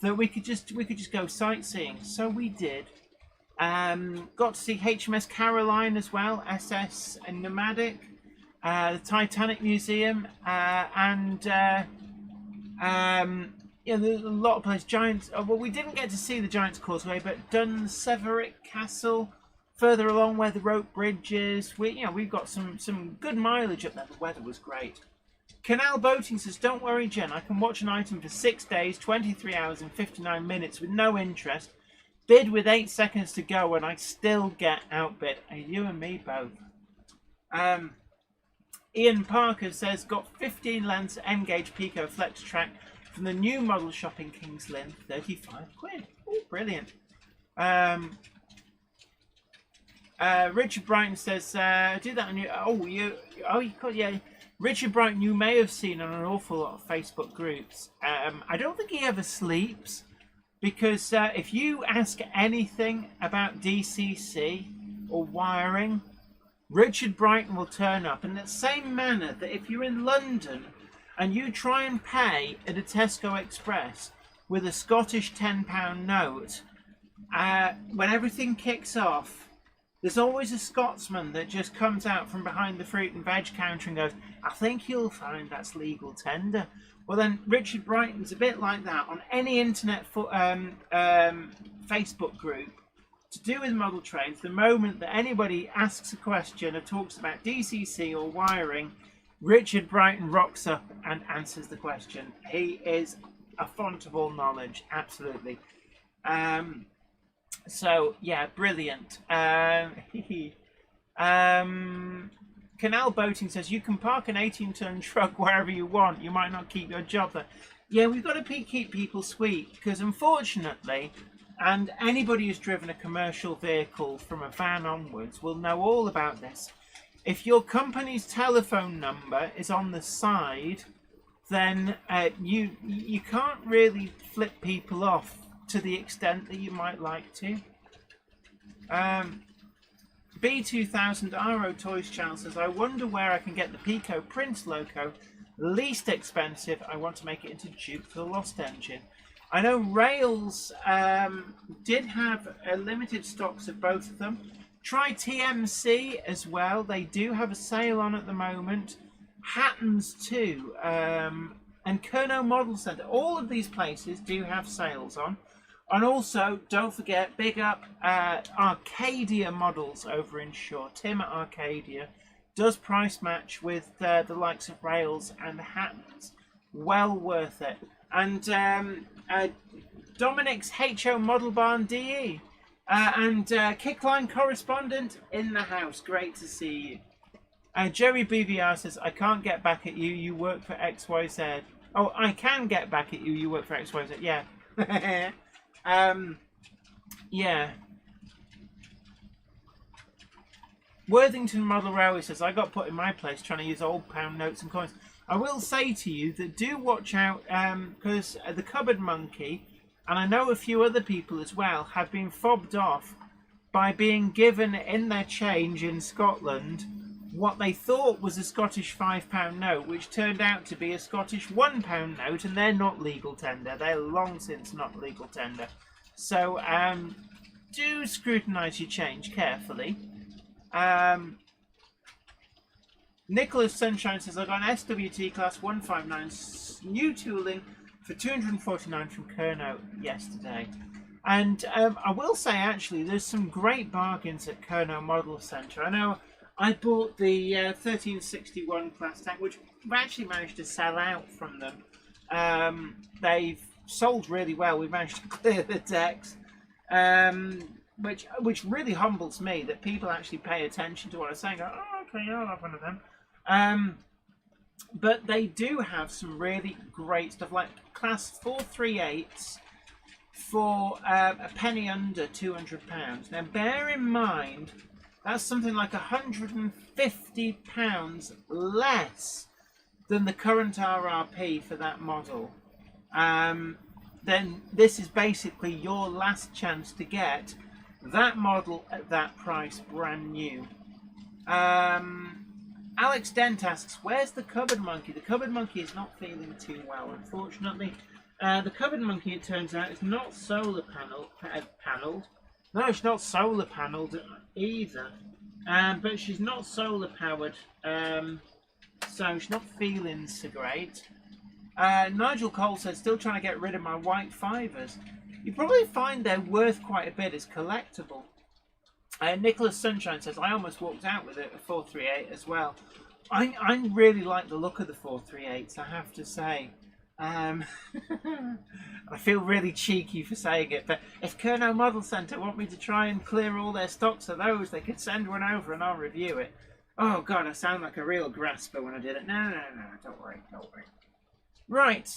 that we could just go sightseeing. So we did. Got to see HMS Caroline as well, SS and Nomadic, the Titanic Museum, and yeah, there's a lot of places. Giants. Well, we didn't get to see the Giants Causeway, but Dunseverick Castle, further along where the rope bridge is. We've got some good mileage up there. The weather was great. Canal Boating says, don't worry, Jen. I can watch an item for 6 days, 23 hours and 59 minutes with no interest. Bid with 8 seconds to go, and I still get outbid. You and me both. Ian Parker says, got 15 lengths N-gauge Pico Flex Track from the new model shop in Kings Lynn, 35 quid. Oh, brilliant. Richard Brighton says, do that on your... you could, yeah. Richard Brighton, you may have seen on an awful lot of Facebook groups. I don't think he ever sleeps, because if you ask anything about DCC or wiring, Richard Brighton will turn up in the same manner that if you're in London and you try and pay at a Tesco Express with a Scottish £10 note, when everything kicks off, there's always a Scotsman that just comes out from behind the fruit and veg counter and goes, I think you'll find that's legal tender. Well, then Richard Brighton's a bit like that on any internet Facebook group to do with model trains. The moment that anybody asks a question or talks about DCC or wiring, Richard Brighton rocks up and answers the question. He is a font of all knowledge, absolutely. So yeah, brilliant. Canal Boating says, you can park an 18-ton truck wherever you want. You might not keep your job there. Yeah, we've got to keep people sweet, because unfortunately, and anybody who's driven a commercial vehicle from a van onwards will know all about this. If your company's telephone number is on the side, then you can't really flip people off to the extent that you might like to. B2000 RO Toys channel says, I wonder where I can get the Pico Prince Loco. Least expensive. I want to make it into dupe for the Lost engine. I know Rails did have limited stocks of both of them. Try TMC as well. They do have a sale on at the moment. Hattons too. And Kerno Model Center. All of these places do have sales on. And also, don't forget, big up Arcadia Models over in Shaw. Tim at Arcadia does price match with the likes of Rails and Hattons. Well worth it. And Dominic's HO Model Barn DE. And Kickline correspondent in the house. Great to see you. Jerry BBR says, I can't get back at you. You work for XYZ. Oh, I can get back at you. You work for XYZ. Yeah. Yeah. Worthington Model Railway says, I got put in my place trying to use old pound notes and coins. I will say to you that do watch out, because the Cupboard Monkey, and I know a few other people as well, have been fobbed off by being given in their change in Scotland what they thought was a Scottish £5 note, which turned out to be a Scottish £1 note, and they're not legal tender. They're long since not legal tender. So do scrutinise your change carefully. Nicholas Sunshine says, I got an SWT class 159 new tooling for $249 from Kerno yesterday. And I will say, actually, there's some great bargains at Kerno Model Centre. I know I bought the 1361 class tank, which we've actually managed to sell out from them. They've sold really well. We've managed to clear the decks, which really humbles me that people actually pay attention to what I'm saying. Go, oh, okay, I'll have one of them. But they do have some really great stuff, like class 438s for a penny under £200. Now, bear in mind, that's something like £150 less than the current RRP for that model. Then this is basically your last chance to get that model at that price, brand new. Alex Dent asks, where's the Cupboard Monkey? The Cupboard Monkey is not feeling too well, unfortunately. The Cupboard Monkey, it turns out, is not solar panelled. No, she's not solar panelled either. But she's not solar powered, so she's not feeling so great. Nigel Cole says, still trying to get rid of my white fivers. You probably find they're worth quite a bit as collectible. Nicholas Sunshine says, I almost walked out with it, a 438 as well. I really like the look of the 438s, I have to say. I feel really cheeky for saying it, but if Kerno Model Centre want me to try and clear all their stocks of those, they could send one over and I'll review it. Oh god, I sound like a real grasper when I did it. No, don't worry. Right,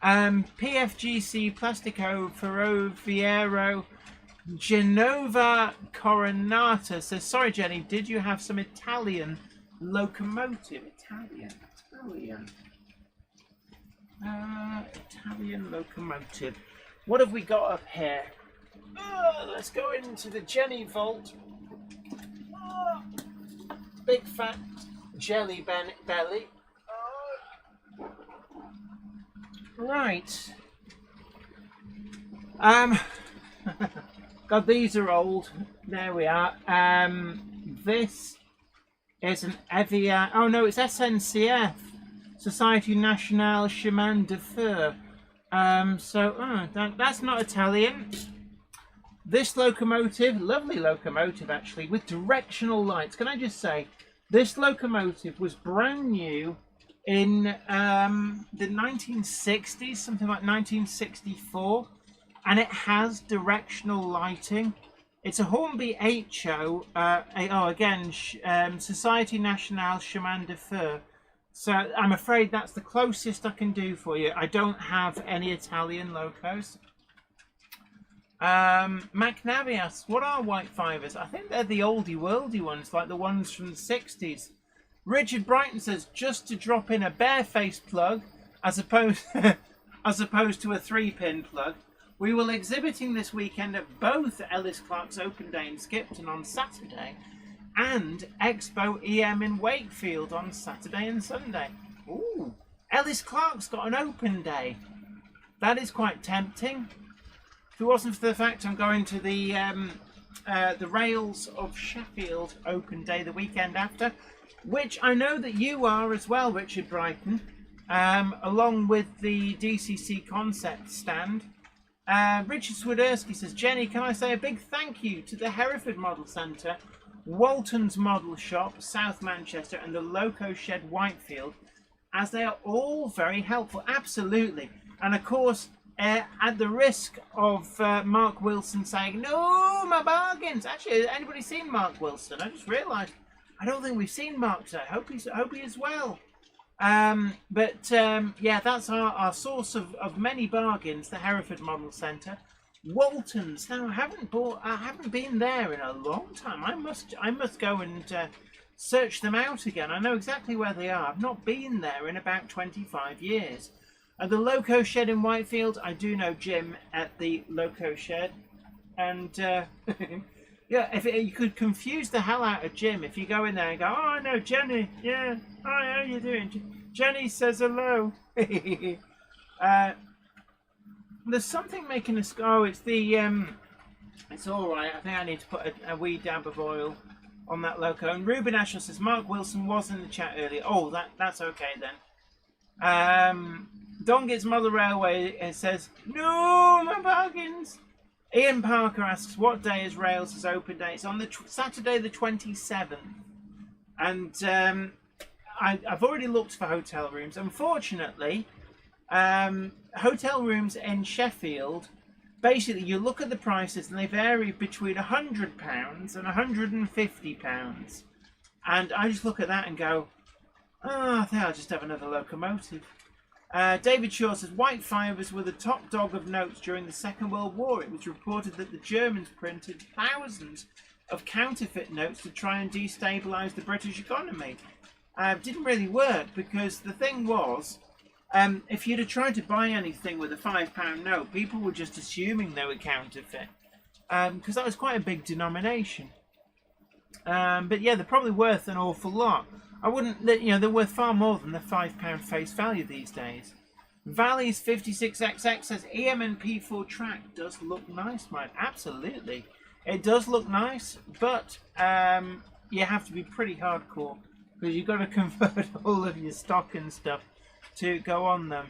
PFGC Plastico Ferroviario Genova Coronata says, sorry Jenny, did you have some Italian locomotive? Italian locomotive. What have we got up here? Let's go into the Jenny vault. Big fat jelly belly. Right. God, these are old. There we are. This is an Evian. Oh no, it's SNCF, Société Nationale Chemin de Fer. That's not Italian. This locomotive, lovely locomotive actually, with directional lights. Can I just say, this locomotive was brand new in the 1960s, something like 1964, and it has directional lighting. It's a Hornby HO, Société Nationale Chemin de Fer. So I'm afraid that's the closest I can do for you. I don't have any Italian locos. McNabby asks, what are white fivers? I think they're the oldie worldy ones, like the ones from the 60s. Richard Brighton says, just to drop in a barefaced plug as opposed to a 3-pin plug. We will exhibiting this weekend at both Ellis Clark's Open Day in Skipton on Saturday and Expo EM in Wakefield on Saturday and Sunday. Ooh, Ellis Clark's got an open day. That is quite tempting. If it wasn't for the fact I'm going to the Rails of Sheffield Open Day the weekend after, which I know that you are as well, Richard Brighton, along with the DCC Concept stand. Richard Swiderski says, Jenny, can I say a big thank you to the Hereford Model Centre, Walton's Model Shop, South Manchester, and the Loco Shed Whitefield, as they are all very helpful. Absolutely. And of course, at the risk of Mark Wilson saying, no, my bargains. Actually, has anybody seen Mark Wilson? I just realised I don't think we've seen Mark today. Hope he is well. Yeah, that's our source of many bargains, the Hereford Model Centre. Walton's. Now, I haven't been there in a long time. I must go and search them out again. I know exactly where they are. I've not been there in about 25 years. At the Loco Shed in Whitefield, I do know Jim at the Loco Shed. And, yeah, you could confuse the hell out of Jim if you go in there and go, oh, I know Jenny. Yeah, hi, how you doing? Jenny says hello. There's something making us go. Oh, it's the, it's all right. I think I need to put a wee dab of oil on that Loco. And Ruben Ashell says, Mark Wilson was in the chat earlier. Oh, that's okay then. Don Gets Mother Railway says, no, my bargains. Ian Parker asks, what day is Rails' open day? It's on the Saturday the 27th. And I've already looked for hotel rooms. Unfortunately, hotel rooms in Sheffield, basically you look at the prices and they vary between £100 and £150. And I just look at that and go, oh, I think I'll just have another locomotive. David Shaw says, White Fibres were the top dog of notes during the Second World War. It was reported that the Germans printed thousands of counterfeit notes to try and destabilise the British economy. Didn't really work, because the thing was, if you'd have tried to buy anything with a £5 note, people were just assuming they were counterfeit, because that was quite a big denomination. But yeah, they're probably worth an awful lot. I wouldn't, they're worth far more than the £5 face value these days. Valley's 56XX says, EM P4 track does look nice, mate. Absolutely. It does look nice, but you have to be pretty hardcore, because you've got to convert all of your stock and stuff to go on them.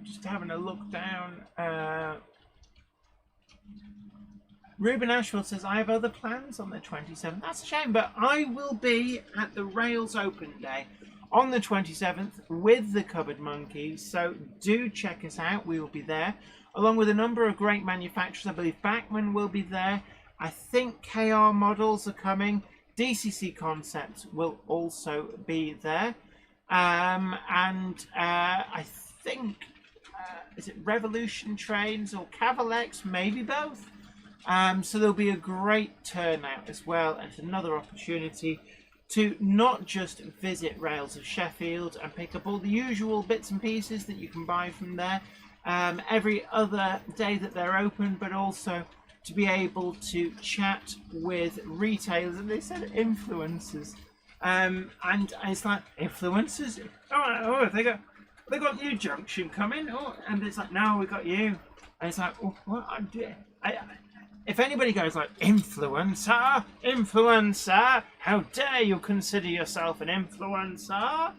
Just having a look down. Ruben Ashfield says, I have other plans on the 27th. That's a shame, but I will be at the Rails Open Day on the 27th with the Cupboard Monkeys, so do check us out. We will be there, along with a number of great manufacturers. I believe Bachmann will be there. I think KR Models are coming. DCC Concepts will also be there. I think, is it Revolution Trains or Cavalex? Maybe both. So there'll be a great turnout as well, and it's another opportunity to not just visit Rails of Sheffield and pick up all the usual bits and pieces that you can buy from there every other day that they're open, but also to be able to chat with retailers, and they said influencers, and it's like, influencers? Oh, they got New Junction coming, and it's like, no, we got you, and it's like, oh, what? If anybody goes like, influencer, how dare you consider yourself an influencer?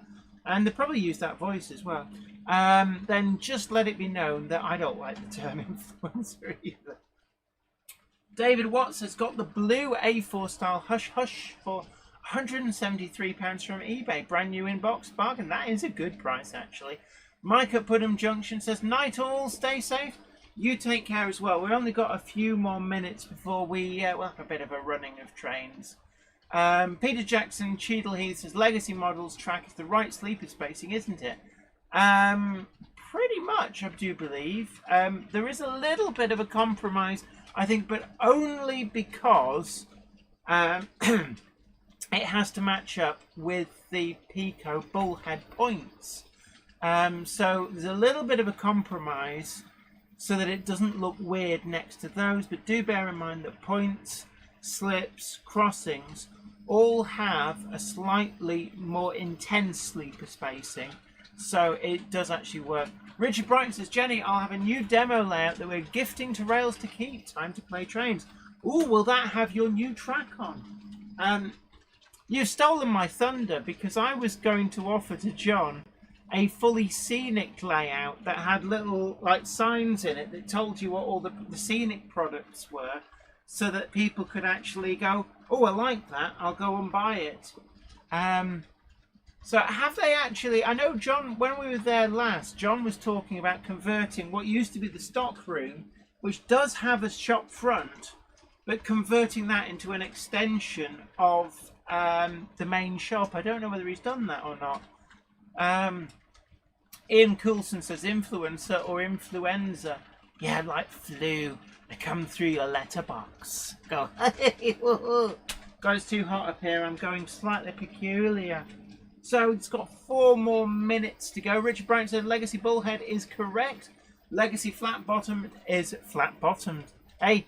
And they probably use that voice as well. Then just let it be known that I don't like the term influencer either. David Watts has got the blue A4 style Hush Hush for £173 from eBay. Brand new in box bargain. That is a good price, actually. Mike at Putnam Junction says, night all, stay safe. You take care as well. We've only got a few more minutes before we have a bit of a running of trains. Peter Jackson, Cheadle Heath says, Legacy Models track is the right sleeper spacing, isn't it? Pretty much, I do believe. There is a little bit of a compromise, I think, but only because it has to match up with the Pico bullhead points. So there's a little bit of a compromise so that it doesn't look weird next to those, but do bear in mind that points, slips, crossings all have a slightly more intense sleeper spacing, so it does actually work. Richard Brighton says, Jenny, I'll have a new demo layout that we're gifting to Rails to Keep. Time to play trains. Ooh, will that have your new track on? You've stolen my thunder, because I was going to offer to John a fully scenic layout that had little like signs in it that told you what all the scenic products were, so that people could actually go, oh, I like that, I'll go and buy it. So have they actually, I know John, when we were there last, John was talking about converting what used to be the stock room, which does have a shop front, but converting that into an extension of the main shop. I don't know whether he's done that or not. Ian Coulson says influencer or influenza. Yeah, like flu. They come through your letterbox. Go. God, it's too hot up here. I'm going slightly peculiar. So it's got 4 more minutes to go. Richard Brown said Legacy Bullhead is correct. Legacy Flat Bottomed is flat bottomed. Hey,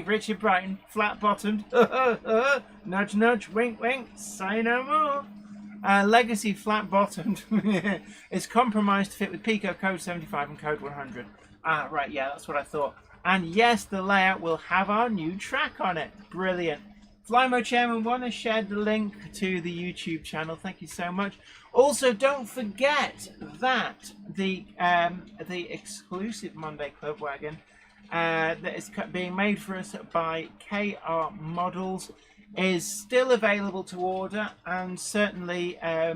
Richard Brighton, flat bottomed. Nudge, nudge, wink, wink. Say no more. Legacy flat bottomed is compromised to fit with Pico code 75 and code 100. Ah, right, yeah, that's what I thought. And yes, the layout will have our new track on it. Brilliant. Flymo Chairman 1 has shared the link to the YouTube channel. Thank you so much. Also, don't forget that the exclusive Monday Club Wagon that is being made for us by KR Models is still available to order, and certainly I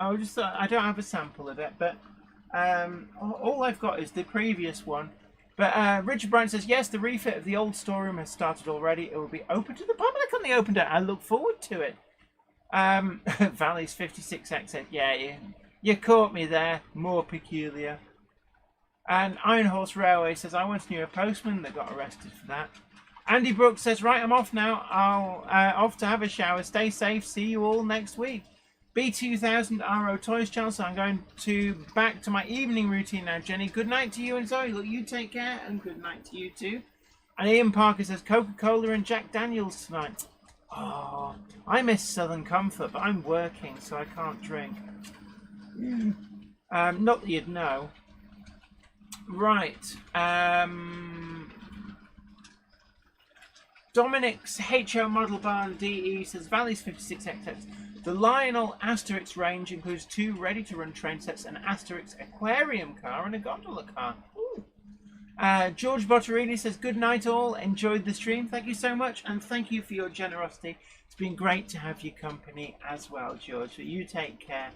don't have a sample of it, but all I've got is the previous one. But Richard Brown says, yes, the refit of the old storeroom has started already. It will be open to the public on the open day. I look forward to it. Valley's 56XX. Yeah, you caught me there. More peculiar. And Iron Horse Railway says, I once knew a postman that got arrested for that. Andy Brooks says, right, I'm off now. I'll off to have a shower. Stay safe. See you all next week. B2000 RO Toys channel, so I'm going back to my evening routine now, Jenny. Good night to you and Zoe. Look, you take care, and good night to you too. And Ian Parker says, Coca-Cola and Jack Daniels tonight. Oh, I miss Southern Comfort, but I'm working, so I can't drink. Not that you'd know. Right. Dominic's HO Model Barn DE says, Valley's 56XX. The Lionel Asterix range includes 2 ready-to-run train sets, an Asterix aquarium car, and a gondola car. George Botterini says, good night all, enjoyed the stream. Thank you so much, and thank you for your generosity. It's been great to have your company as well, George. So you take care.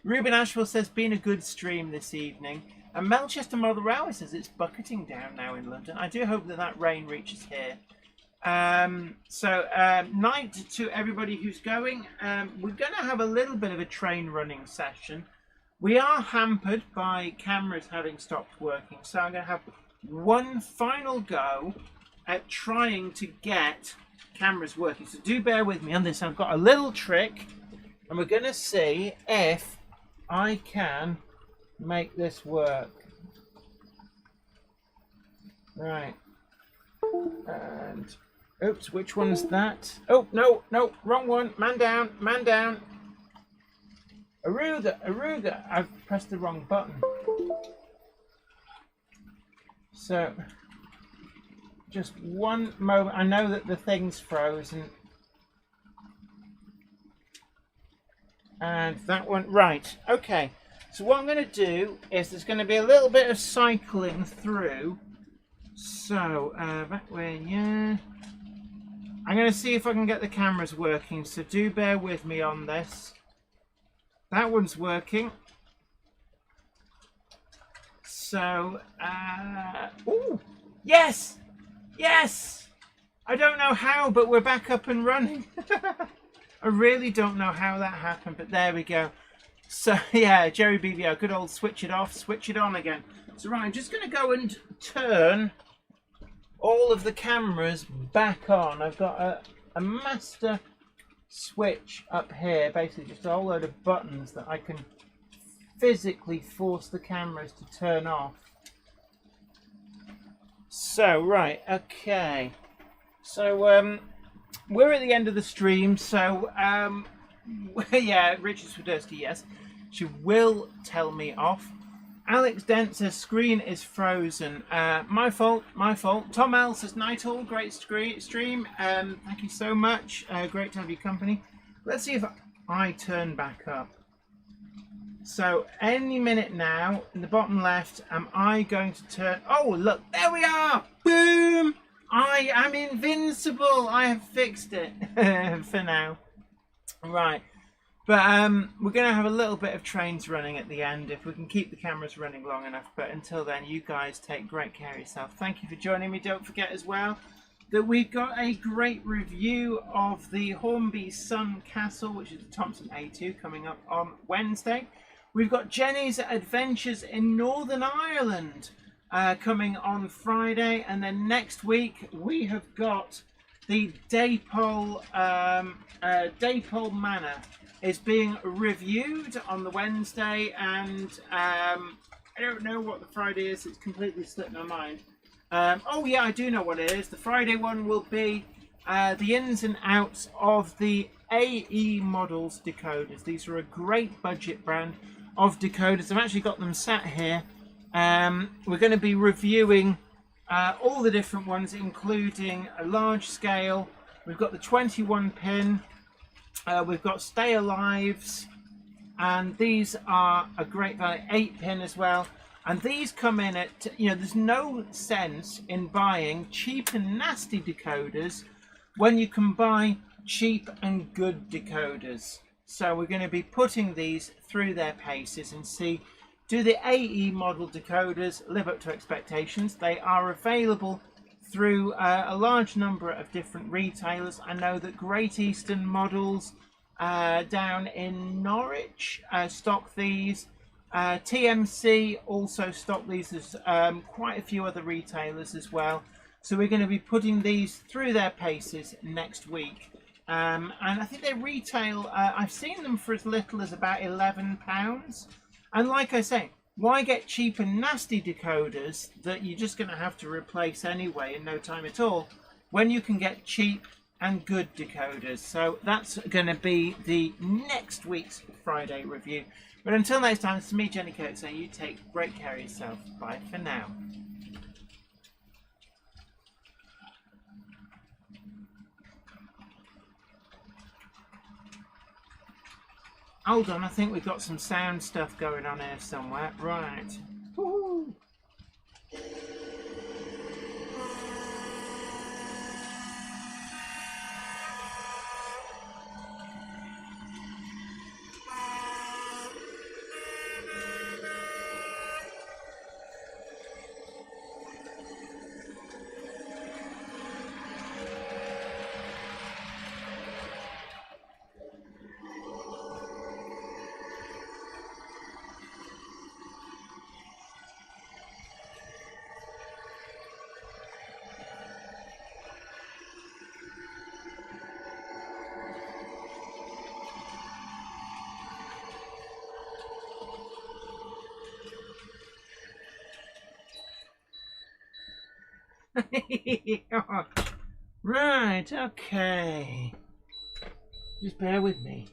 Ruben Ashwell says, been a good stream this evening. And Melchester Model Railway says, it's bucketing down now in London. I do hope that rain reaches here. Night to everybody who's going. We're going to have a little bit of a train running session. We are hampered by cameras having stopped working, so I'm going to have one final go at trying to get cameras working. So do bear with me on this. I've got a little trick, and we're going to see if I can make this work. Right. And oops, which one's that? Oh, no, wrong one. Man down, man down. Aruga. I've pressed the wrong button. So, just one moment. I know that the thing's frozen. And that one, right, okay. So what I'm going to do is there's going to be a little bit of cycling through. So, back way, yeah. I'm going to see if I can get the cameras working, so do bear with me on this. That one's working. So, ooh, yes! Yes! I don't know how, but we're back up and running. I really don't know how that happened, but there we go. So, yeah, Jerry BVO, good old switch it off, switch it on again. So, right, I'm just going to go and turn all of the cameras back on. I've got a master switch up here, basically just a whole load of buttons that I can physically force the cameras to turn off. So, right, okay. So, we're at the end of the stream, so, yeah, Richard Swiderski, yes. She will tell me off. Alex Dent says screen is frozen. My fault, my fault. Tom L says night all, great stream. Thank you so much. Great to have your company. Let's see if I turn back up. So any minute now, in the bottom left, am I going to turn... Oh, look, there we are! Boom! I am invincible! I have fixed it for now. Right. But we're going to have a little bit of trains running at the end, if we can keep the cameras running long enough. But until then, you guys take great care of yourself. Thank you for joining me. Don't forget as well that we've got a great review of the Hornby Sun Castle, which is the Thompson A2, coming up on Wednesday. We've got Jenny's Adventures in Northern Ireland coming on Friday. And then next week, we have got the Dapol Manor is being reviewed on the Wednesday. And I don't know what the Friday is. It's completely slipped my mind. Oh, yeah, I do know what it is. The Friday one will be the ins and outs of the AE Models decoders. These are a great budget brand of decoders. I've actually got them sat here. We're going to be reviewing all the different ones, including a large scale. We've got the 21 pin. We've got Stay Alives, and these are a great value. 8 pin as well. And these come in at, you know, there's no sense in buying cheap and nasty decoders when you can buy cheap and good decoders. So we're going to be putting these through their paces and see, do the AE model decoders live up to expectations? They are available through a large number of different retailers. I know that Great Eastern Models down in Norwich stock these. TMC also stock these, as quite a few other retailers as well. So we're going to be putting these through their paces next week. And I think they retail, I've seen them for as little as about £11. And like I say, why get cheap and nasty decoders that you're just going to have to replace anyway in no time at all, when you can get cheap and good decoders? So that's going to be the next week's Friday review. But until next time, it's me, Jenny Kirk, saying you take great care of yourself. Bye for now. Hold on, I think we've got some sound stuff going on here somewhere. Right. Woohoo! Right, okay. Just bear with me.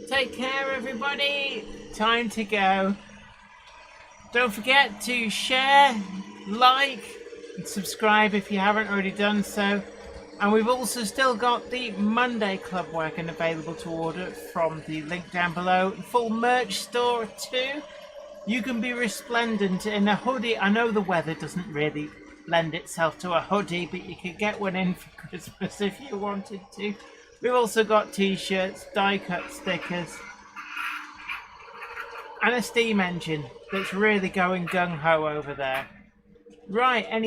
Take care, everybody. Time to go. Don't forget to share, like, and subscribe if you haven't already done so. And we've also still got the Monday Club Wagon available to order from the link down below. Full merch store too. You can be resplendent in a hoodie. I know the weather doesn't really lend itself to a hoodie, but you could get one in for Christmas if you wanted to. We've also got t-shirts, die-cut stickers, and a steam engine that's really going gung-ho over there. Right, anyway.